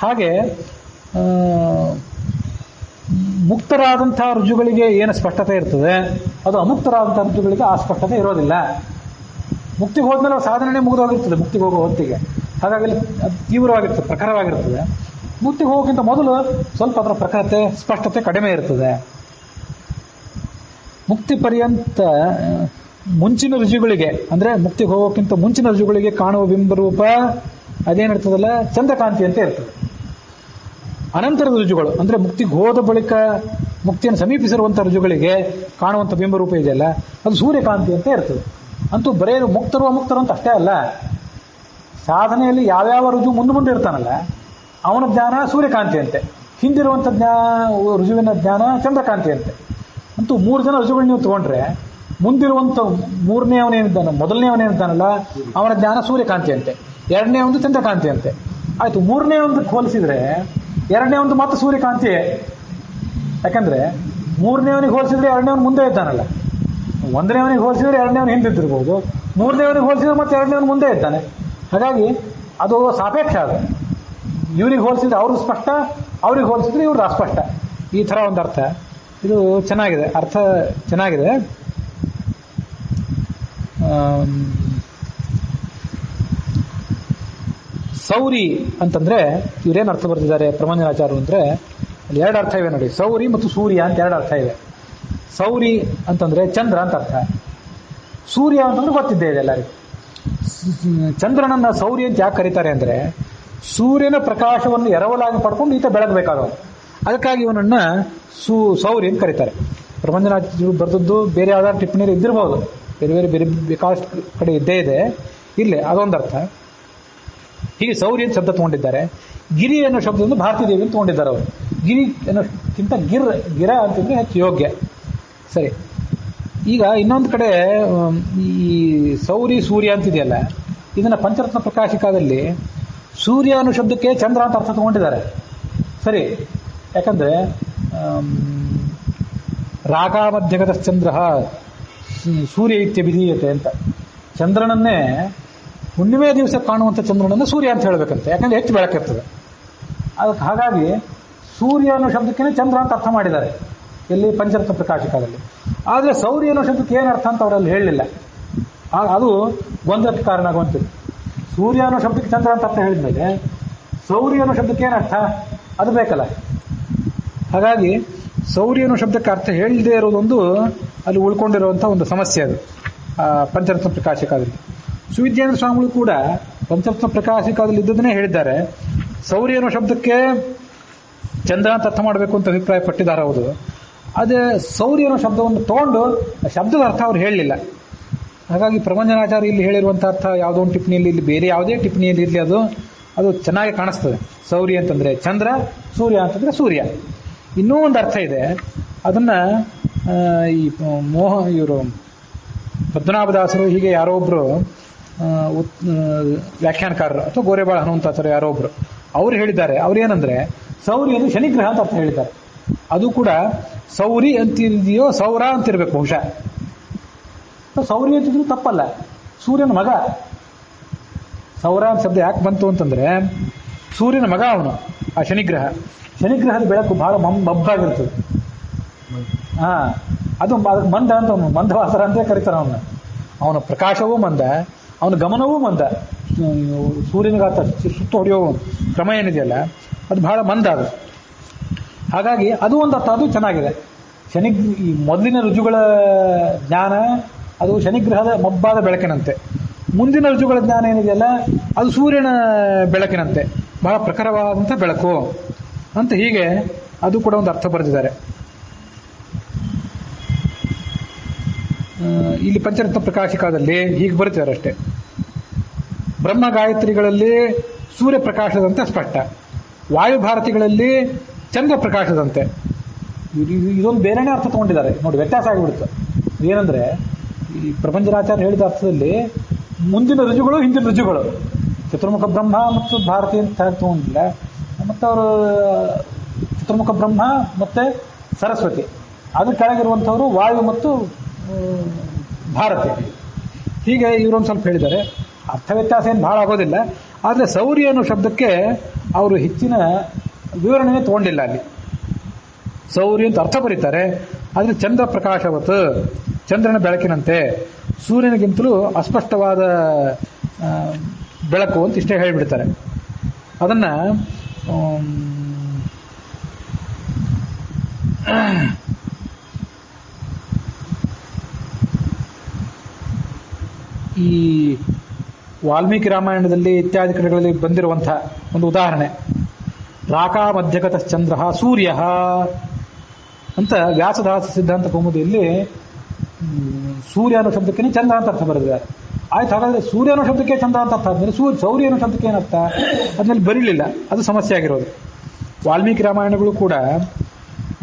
ಹಾಗೆ ಮುಕ್ತರಾದಂತಹ ರುಜುಗಳಿಗೆ ಏನು ಸ್ಪಷ್ಟತೆ ಇರ್ತದೆ ಅದು ಅಮುಕ್ತರಾದಂತಹ ರುಜುಗಳಿಗೆ ಆ ಸ್ಪಷ್ಟತೆ ಇರೋದಿಲ್ಲ. ಮುಕ್ತಿಗೆ ಹೋದ್ಮೇಲೆ ಸಾಧನೆ ಮುಗಿದೋಗಿರ್ತದೆ ಮುಕ್ತಿಗೆ ಹೋಗೋ ಹೊತ್ತಿಗೆ. ಹಾಗಾಗಿ ಅದು ತೀವ್ರವಾಗಿರ್ತದೆ, ಪ್ರಖರವಾಗಿರ್ತದೆ. ಮುಕ್ತಿಗೆ ಹೋಗೋಕ್ಕಿಂತ ಮೊದಲು ಸ್ವಲ್ಪ ಅದರ ಪ್ರಖರತೆ ಸ್ಪಷ್ಟತೆ ಕಡಿಮೆ ಇರ್ತದೆ. ಮುಕ್ತಿ ಪರ್ಯಂತ ಮುಂಚಿನ ರುಜುಗಳಿಗೆ ಅಂದ್ರೆ ಮುಕ್ತಿಗೆ ಹೋಗೋಕ್ಕಿಂತ ಮುಂಚಿನ ರುಜುಗಳಿಗೆ ಕಾಣುವ ಬಿಂಬರೂಪ ಅದೇನಿರ್ತದಲ್ಲ ಚಂದ್ರಕಾಂತಿ ಅಂತ ಇರ್ತದೆ. ಅನಂತರದ ರುಜುಗಳು ಅಂದ್ರೆ ಮುಕ್ತಿಗೆ ಹೋದ ಬಳಿಕ ಮುಕ್ತಿಯನ್ನು ಸಮೀಪಿಸಿರುವಂತಹ ರುಜುಗಳಿಗೆ ಕಾಣುವಂಥ ಬಿಂಬರೂಪ ಇದೆಯಲ್ಲ ಅದು ಸೂರ್ಯಕಾಂತಿ ಅಂತ ಇರ್ತದೆ. ಅಂತೂ ಬರೇ ಮುಕ್ತರು ಅಮುಕ್ತರು ಅಂತ ಅಷ್ಟೇ ಅಲ್ಲ, ಸಾಧನೆಯಲ್ಲಿ ಯಾವ್ಯಾವ ರುಜು ಮುಂದೆ ಇರ್ತಾನಲ್ಲ ಅವನ ಜ್ಞಾನ ಸೂರ್ಯಕಾಂತಿ ಅಂತೆ, ಹಿಂದಿರುವಂಥ ರುಜುವಿನ ಜ್ಞಾನ ಚಂದ್ರಕಾಂತಿ ಅಂತೆ. ಅಂತೂ 3 ಜನ ರುಜುಗಳು ನೀವು ತಗೊಂಡ್ರೆ ಮುಂದಿರುವಂಥ ಮೂರನೇ ಅವನೇನಿದ್ದಾನ ಮೊದಲನೇ ಅವನೇನಿದ್ದಾನಲ್ಲ ಅವನ ಜ್ಞಾನ ಸೂರ್ಯಕಾಂತಿ ಅಂತೆ, ಎರಡನೇ ಒಂದು ಚಂದ್ರಕಾಂತಿ ಅಂತೆ. ಆಯ್ತು, ಮೂರನೇ ಒಂದಕ್ಕೆ ಹೋಲಿಸಿದ್ರೆ ಎರಡನೇ ಒಂದು ಮತ್ತೆ ಸೂರ್ಯಕಾಂತಿಯೇ. ಯಾಕಂದ್ರೆ ಮೂರನೇವನಿಗೆ ಹೋಲಿಸಿದ್ರೆ ಎರಡನೇವನು ಮುಂದೆ ಇದ್ದಾನಲ್ಲ, ಒಂದನೇವನಿಗೆ ಹೋಲಿಸಿದ್ರೆ ಎರಡನೇವನು ಹಿಂದಿದ್ದಿರ್ಬೋದು, ಮೂರನೇವನಿಗೆ ಹೋಲಿಸಿದ್ರೆ ಮತ್ತೆ ಎರಡನೇವನು ಮುಂದೆ ಇದ್ದಾನೆ. ಹಾಗಾಗಿ ಅದು ಸಾಪೇಕ್ಷ. ಅದು ಇವ್ರಿಗೆ ಹೋಲಿಸಿದ್ರೆ ಅವ್ರಿಗೆ ಸ್ಪಷ್ಟ, ಅವ್ರಿಗೆ ಹೋಲಿಸಿದ್ರೆ ಇವ್ರು ಅಸ್ಪಷ್ಟ. ಈ ಥರ ಒಂದು ಅರ್ಥ. ಇದು ಚೆನ್ನಾಗಿದೆ, ಅರ್ಥ ಚೆನ್ನಾಗಿದೆ. ಸೌರಿ ಅಂತಂದ್ರೆ ಇವ್ರೇನು ಅರ್ಥ ಬರ್ತಿದ್ದಾರೆ ಪ್ರಮಂಜನಾಚಾರ್ಯರು ಅಂದ್ರೆ ಅಲ್ಲಿ 2 ಅರ್ಥ ಇವೆ ನೋಡಿ. ಸೌರಿ ಮತ್ತು ಸೂರ್ಯ ಅಂತ 2 ಅರ್ಥ ಇವೆ. ಸೌರಿ ಅಂತಂದ್ರೆ ಚಂದ್ರ ಅಂತ ಅರ್ಥ, ಸೂರ್ಯ ಅಂತಂದ್ರೆ ಗೊತ್ತಿದ್ದೇ ಇದೆ ಎಲ್ಲರಿಗೂ. ಚಂದ್ರನನ್ನ ಸೌರಿ ಅಂತ ಯಾಕೆ ಕರೀತಾರೆ ಅಂದ್ರೆ ಸೂರ್ಯನ ಪ್ರಕಾಶವನ್ನು ಎರವಲಾಗಿ ಪಡ್ಕೊಂಡು ಈತ ಬೆಳಗಬೇಕಾದವನು, ಅದಕ್ಕಾಗಿ ಇವನನ್ನ ಸೌರಿ ಅಂತ ಕರೀತಾರೆ. ಪ್ರಬಂಧನಾಚಾರ್ಯರು ಬರೆದದ್ದು ಬೇರೆ ಯಾವ್ದಾದ್ರು ಟಿಪ್ಪಣಿಯಲ್ಲಿ ಇದ್ದಿರ್ಬೋದು, ಬೇರೆ ಬೇರೆ ಬೇಕಾದಷ್ಟು ಕಡೆ ಇದ್ದೇ ಇದೆ. ಇಲ್ಲೇ ಅದೊಂದು ಅರ್ಥ. ಹೀಗೆ ಸೌರಿ ಅಂತ ಶಬ್ದ ತಗೊಂಡಿದ್ದಾರೆ. ಗಿರಿ ಅನ್ನೋ ಶಬ್ದವನ್ನು ಭಾರತೀ ದೇವಿ ಅಂತ ತಗೊಂಡಿದ್ದಾರೆ ಅವರು. ಗಿರಿ ಅನ್ನೋಕ್ಕಿಂತ ಗಿರ ಅಂತಂದ್ರೆ ಹೆಚ್ಚು ಯೋಗ್ಯ. ಸರಿ, ಈಗ ಇನ್ನೊಂದು ಕಡೆ ಈ ಸೌರಿ ಸೂರ್ಯ ಅಂತಿದೆಯಲ್ಲ, ಇದನ್ನ ಪಂಚರತ್ನ ಪ್ರಕಾಶಿಕಾದಲ್ಲಿ ಸೂರ್ಯ ಅನ್ನೋ ಶಬ್ದಕ್ಕೆ ಚಂದ್ರ ಅಂತ ಅರ್ಥ ತಗೊಂಡಿದ್ದಾರೆ. ಸರಿ, ಯಾಕಂದ್ರೆ ರಾಗ ಮಧ್ಯಗತ ಚಂದ್ರ ಸೂರ್ಯ ಇತ್ಯಭಿಧೀಯತೆ ಅಂತ, ಚಂದ್ರನನ್ನೇ ಹುಣ್ಣಿಮೆ ದಿವಸ ಕಾಣುವಂಥ ಚಂದ್ರನನ್ನು ಸೂರ್ಯ ಅಂತ ಹೇಳಬೇಕಂತೆ, ಯಾಕಂದ್ರೆ ಹೆಚ್ಚು ಬೆಳಕಿರ್ತದೆ ಅದಕ್ಕೆ. ಹಾಗಾಗಿ ಸೂರ್ಯ ಅನ್ನೋ ಶಬ್ದಕ್ಕೆ ಚಂದ್ರ ಅಂತ ಅರ್ಥ ಮಾಡಿದ್ದಾರೆ ಎಲ್ಲಿ ಪಂಚರತ್ನ ಪ್ರಕಾಶಿಕದಲ್ಲಿ. ಆದರೆ ಸೌರ್ಯ ಅನ್ನೋ ಶಬ್ದಕ್ಕೆ ಏನು ಅರ್ಥ ಅಂತ ಅವರಲ್ಲಿ ಹೇಳಲಿಲ್ಲ. ಅದು ಗೊಂದಲಕ್ಕೆ ಕಾರಣ ಆಗುವಂಥದ್ದು. ಸೂರ್ಯ ಅನ್ನೋ ಶಬ್ದಕ್ಕೆ ಚಂದ್ರ ಅಂತ ಅರ್ಥ ಹೇಳಿದ್ಮೇಲೆ ಸೌರ್ಯ ಅನ್ನೋ ಶಬ್ದಕ್ಕೆ ಏನು ಅರ್ಥ ಅದು ಬೇಕಲ್ಲ. ಹಾಗಾಗಿ ಸೌರ್ಯ ಅನ್ನೋ ಶಬ್ದಕ್ಕೆ ಅರ್ಥ ಹೇಳದೇ ಇರೋದೊಂದು ಅಲ್ಲಿ ಉಳ್ಕೊಂಡಿರುವಂಥ ಒಂದು ಸಮಸ್ಯೆ ಅದು ಪಂಚರತ್ನ ಪ್ರಕಾಶಿಕದಲ್ಲಿ. ಸುವಿದ್ಯೇಂದ್ರ ಸ್ವಾಮಿಗಳು ಕೂಡ ಪಂಚರತ್ನ ಪ್ರಕಾಶಿಕದಲ್ಲಿ ಇದ್ದದನ್ನೇ ಹೇಳಿದ್ದಾರೆ. ಸೌರ್ಯ ಅನ್ನೋ ಶಬ್ದಕ್ಕೆ ಚಂದ್ರ ಅಂತ ಅರ್ಥ ಮಾಡಬೇಕು ಅಂತ ಅಭಿಪ್ರಾಯ ಪಟ್ಟಿದ್ದಾರೆ. ಹೌದು, ಅದೇ ಸೌರ್ಯ ಅನ್ನೋ ಶಬ್ದವನ್ನು ತಗೊಂಡು ಶಬ್ದದ ಅರ್ಥ ಅವ್ರು ಹೇಳಲಿಲ್ಲ. ಹಾಗಾಗಿ ಪ್ರಬಂಧನಾಚಾರ್ಯ ಇಲ್ಲಿ ಹೇಳಿರುವಂಥ ಅರ್ಥ ಯಾವುದೋ ಒಂದು ಟಿಪ್ಪಣಿಯಲ್ಲಿ ಇಲ್ಲಿ ಬೇರೆ ಯಾವುದೇ ಟಿಪ್ಪಣಿಯಲ್ಲಿ ಇರಲಿ ಅದು ಚೆನ್ನಾಗಿ ಕಾಣಿಸ್ತದೆ. ಸೌರ್ಯ ಅಂತಂದ್ರೆ ಚಂದ್ರ, ಸೂರ್ಯ ಅಂತಂದ್ರೆ ಸೂರ್ಯ. ಇನ್ನೂ ಒಂದು ಅರ್ಥ ಇದೆ, ಅದನ್ನ ಈ ಇವರು ಪದ್ಮನಾಭದಾಸರು ಹೀಗೆ ಯಾರೋ ಒಬ್ರು ವ್ಯಾಖ್ಯಾನಕಾರರು ಅಥವಾ ಗೋರೆಬಾಳ ಹನುಮಂತಾಚಾರ್ಯ ಯಾರೋ ಒಬ್ರು ಅವ್ರು ಹೇಳಿದ್ದಾರೆ. ಅವ್ರೇನಂದ್ರೆ ಸೌರಿ ಅಂದ್ರೆ ಶನಿಗ್ರಹ ಅಂತ ಅರ್ಥ ಹೇಳಿದ್ದಾರೆ. ಅದು ಕೂಡ ಸೌರಿ ಅಂತಿದೆಯೋ ಸೌರ ಅಂತಿರ್ಬೇಕು ಬಹುಶಃ. ಸೌರಿ ಅಂತಿದ್ರು ತಪ್ಪಲ್ಲ, ಸೂರ್ಯನ ಮಗ. ಸೌರ ಅಂತ ಶಬ್ದ ಯಾಕೆ ಬಂತು ಅಂತಂದ್ರೆ ಸೂರ್ಯನ ಮಗ ಅವನು, ಆ ಶನಿಗ್ರಹದ ಬೆಳಕು ಬಹಳ ಮಬ್ಬಾಗಿರ್ತದೆ. ಅದು ಅದಕ್ಕೆ ಮಂದ ಅಂತ, ಅವನು ಮಂದವಾಸರ ಅಂತ ಕರೀತಾರೆ ಅವನ್ನ. ಅವನ ಪ್ರಕಾಶವೂ ಮಂದ, ಅವನ ಗಮನವೂ ಮಂದ. ಸೂರ್ಯನಿಗಾತ ಸುತ್ತು ಹೊಡೆಯೋ ಕ್ರಮ ಏನಿದೆಯಲ್ಲ ಅದು ಬಹಳ ಮಂದ ಅದು. ಹಾಗಾಗಿ ಅದು ಒಂದು ಅರ್ಥ, ಅದು ಚೆನ್ನಾಗಿದೆ. ಈ ಮೊದಲಿನ ರುಜುಗಳ ಜ್ಞಾನ ಅದು ಶನಿಗ್ರಹದ ಮಬ್ಬಾದ ಬೆಳಕಿನಂತೆ, ಮುಂದಿನ ರುಜುಗಳ ಜ್ಞಾನ ಏನಿದೆಯಲ್ಲ ಅದು ಸೂರ್ಯನ ಬೆಳಕಿನಂತೆ, ಬಹಳ ಪ್ರಖರವಾದಂಥ ಬೆಳಕು ಅಂತ. ಹೀಗೆ ಅದು ಕೂಡ ಒಂದು ಅರ್ಥ ಬರೆದಿದ್ದಾರೆ. ಇಲ್ಲಿ ಪಂಚರತ್ನ ಪ್ರಕಾಶಿಕಾದಲ್ಲಿ ಹೀಗೆ ಬರುತ್ತಿದ್ದಾರೆ ಅಷ್ಟೇ. ಬ್ರಹ್ಮ ಗಾಯತ್ರಿಗಳಲ್ಲಿ ಸೂರ್ಯ ಪ್ರಕಾಶದಂತೆ ಸ್ಪಷ್ಟ, ವಾಯುಭಾರತಿಗಳಲ್ಲಿ ಚಂದ್ರ ಪ್ರಕಾಶದಂತೆ. ಇದೊಂದು ಬೇರೆನೇ ಅರ್ಥ ತಗೊಂಡಿದ್ದಾರೆ ನೋಡಿ, ವ್ಯತ್ಯಾಸ ಆಗಿಬಿಡುತ್ತೆ. ಏನಂದ್ರೆ ಈ ಪ್ರಪಂಚನಾಚಾರ್ಯ ಹೇಳಿದ ಅರ್ಥದಲ್ಲಿ ಮುಂದಿನ ರುಜುಗಳು ಹಿಂದಿನ ರುಜುಗಳು, ಚತುರ್ಮುಖ ಬ್ರಹ್ಮ ಮತ್ತು ಭಾರತಿ ಅಂತ ತಗೊಂಡಿಲ್ಲ. ಮತ್ತು ಅವರು ಚತುರ್ಮುಖ ಬ್ರಹ್ಮ ಮತ್ತು ಸರಸ್ವತಿ, ಅದ್ರ ಕೆಳಗಿರುವಂಥವರು ವಾಯು ಮತ್ತು ಭಾರತಿ. ಹೀಗೆ ಇವರೊಂದು ಸ್ವಲ್ಪ ಹೇಳಿದ್ದಾರೆ. ಅರ್ಥ ವ್ಯತ್ಯಾಸ ಏನು ಭಾಳ ಆಗೋದಿಲ್ಲ. ಆದರೆ ಸೌರ್ಯ ಅನ್ನೋ ಶಬ್ದಕ್ಕೆ ಅವರು ಹೆಚ್ಚಿನ ವಿವರಣೆಯೇ ತೊಗೊಂಡಿಲ್ಲ. ಅಲ್ಲಿ ಸೌರ್ಯ ಅಂತ ಅರ್ಥ ಬರೀತಾರೆ, ಆದರೆ ಚಂದ್ರ ಪ್ರಕಾಶವತ್, ಚಂದ್ರನ ಬೆಳಕಿನಂತೆ, ಸೂರ್ಯನಿಗಿಂತಲೂ ಅಸ್ಪಷ್ಟವಾದ ಬೆಳಕು ಅಂತ ಇಷ್ಟೇ ಹೇಳಿಬಿಡ್ತಾರೆ. ಅದನ್ನು ಈ ವಾಲ್ಮೀಕಿ ರಾಮಾಯಣದಲ್ಲಿ ಇತ್ಯಾದಿ ಕಡೆಗಳಲ್ಲಿ ಬಂದಿರುವಂಥ ಒಂದು ಉದಾಹರಣೆ, ರಾಕಾ ಮಧ್ಯಗತ ಚಂದ್ರ ಸೂರ್ಯ ಅಂತ ವ್ಯಾಸದಾಸ ಸಿದ್ಧಾಂತ ಕೌಮುದಿಯಲ್ಲಿ ಸೂರ್ಯ ಅನ್ನೋ ಶಬ್ದಕ್ಕೆ ಚಂದ್ರ ಅಂತ ಅರ್ಥ ಬರೆದಿದ್ದಾರೆ. ಆಯ್ತು, ಹಾಗಾದ್ರೆ ಸೂರ್ಯ ಅನ್ನೋ ಶಬ್ದಕ್ಕೆ ಚಂದ್ರ ಅಂತ ಅರ್ಥ ಆದ್ಮೇಲೆ ಸೌರ್ಯ ಅನ್ನೋ ಶಬ್ದಕ್ಕೆ ಏನರ್ಥ? ಅದ್ರಲ್ಲಿ ಬರೀಲಿಲ್ಲ, ಅದು ಸಮಸ್ಯೆ ಆಗಿರೋದು. ವಾಲ್ಮೀಕಿ ರಾಮಾಯಣಗಳು ಕೂಡ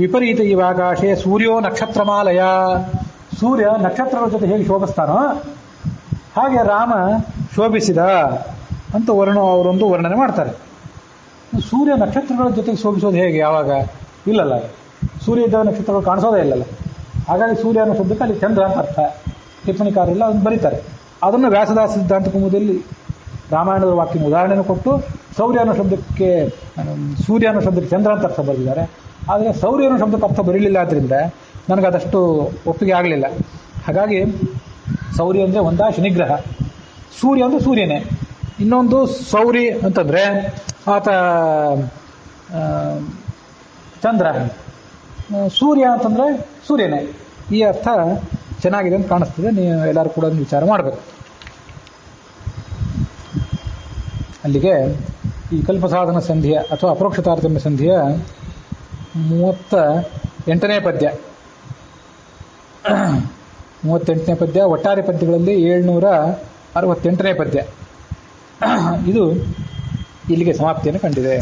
ವಿಪರೀತ ಇವಾಗಾಶೆ ಸೂರ್ಯೋ ನಕ್ಷತ್ರಮಾಲಯ, ಸೂರ್ಯ ನಕ್ಷತ್ರಗಳ ಜೊತೆ ಹೇಗೆ ಶೋಭಿಸ್ತಾನೋ ಹಾಗೆ ರಾಮ ಶೋಭಿಸಿದ ಅಂತ ಅವರೊಂದು ವರ್ಣನೆ ಮಾಡ್ತಾರೆ. ಸೂರ್ಯ ನಕ್ಷತ್ರಗಳ ಜೊತೆಗೆ ಶೋಭಿಸೋದು ಹೇಗೆ? ಯಾವಾಗ? ಇಲ್ಲಲ್ಲ, ಸೂರ್ಯ ಇದ್ದ ನಕ್ಷತ್ರಗಳು ಕಾಣಿಸೋದೇ ಇಲ್ಲಲ್ಲ. ಹಾಗಾಗಿ ಸೂರ್ಯ ಅನ್ನೋ ಶಬ್ದಕ್ಕೆ ಅಲ್ಲಿ ಚಂದ್ರ ಅಂತ ಅರ್ಥ. ಟಿಪ್ಪಣಿಕಾರೆಲ್ಲ ಅದನ್ನು ಬರೀತಾರೆ. ಅದನ್ನು ವ್ಯಾಸದಾಸ ಸಿದ್ಧಾಂತ ಕೌಮುದಿಯಲ್ಲಿ ರಾಮಾಯಣದ ವಾಕ್ಯನ ಉದಾಹರಣೆಯನ್ನು ಕೊಟ್ಟು ಸೂರ್ಯ ಅನ್ನೋ ಶಬ್ದಕ್ಕೆ ಚಂದ್ರ ಅಂತ ಅರ್ಥ ಬರೆದಿದ್ದಾರೆ. ಆದರೆ ಸೌರ್ಯ ಅನ್ನೋ ಶಬ್ದಕ್ಕೆ ಅರ್ಥ ಬರೀಲಿಲ್ಲ. ಆದ್ದರಿಂದ ನನಗದಷ್ಟು ಒಪ್ಪಿಗೆ ಆಗಲಿಲ್ಲ. ಹಾಗಾಗಿ ಸೌರ್ಯ ಅಂದರೆ ಒಂದ ಶನಿಗ್ರಹ, ಸೂರ್ಯ ಅಂದರೆ ಸೂರ್ಯನೇ. ಇನ್ನೊಂದು ಸೌರಿ ಅಂತಂದರೆ ಆತ ಚಂದ್ರ, ಸೂರ್ಯ ಅಂತಂದರೆ ಸೂರ್ಯನೇ. ಈ ಅರ್ಥ ಚೆನ್ನಾಗಿದೆ ಅಂತ ಕಾಣಿಸ್ತದೆ. ನೀವು ಎಲ್ಲರೂ ಕೂಡ ವಿಚಾರ ಮಾಡಬೇಕು. ಅಲ್ಲಿಗೆ ಈ ಕಲ್ಪಸಾಧನ ಸಂಧಿಯ ಅಥವಾ ಅಪರೋಕ್ಷ ತಾರತಮ್ಯ ಸಂಧಿಯ 38ನೇ ಪದ್ಯ, 38ನೇ ಪದ್ಯ, ಒಟ್ಟಾರೆ ಪದ್ಯಗಳಲ್ಲಿ 768ನೇ ಪದ್ಯ, ಇದು ಇಲ್ಲಿಗೆ ಸಮಾಪ್ತಿಯನ್ನು ಕಂಡಿದೆ.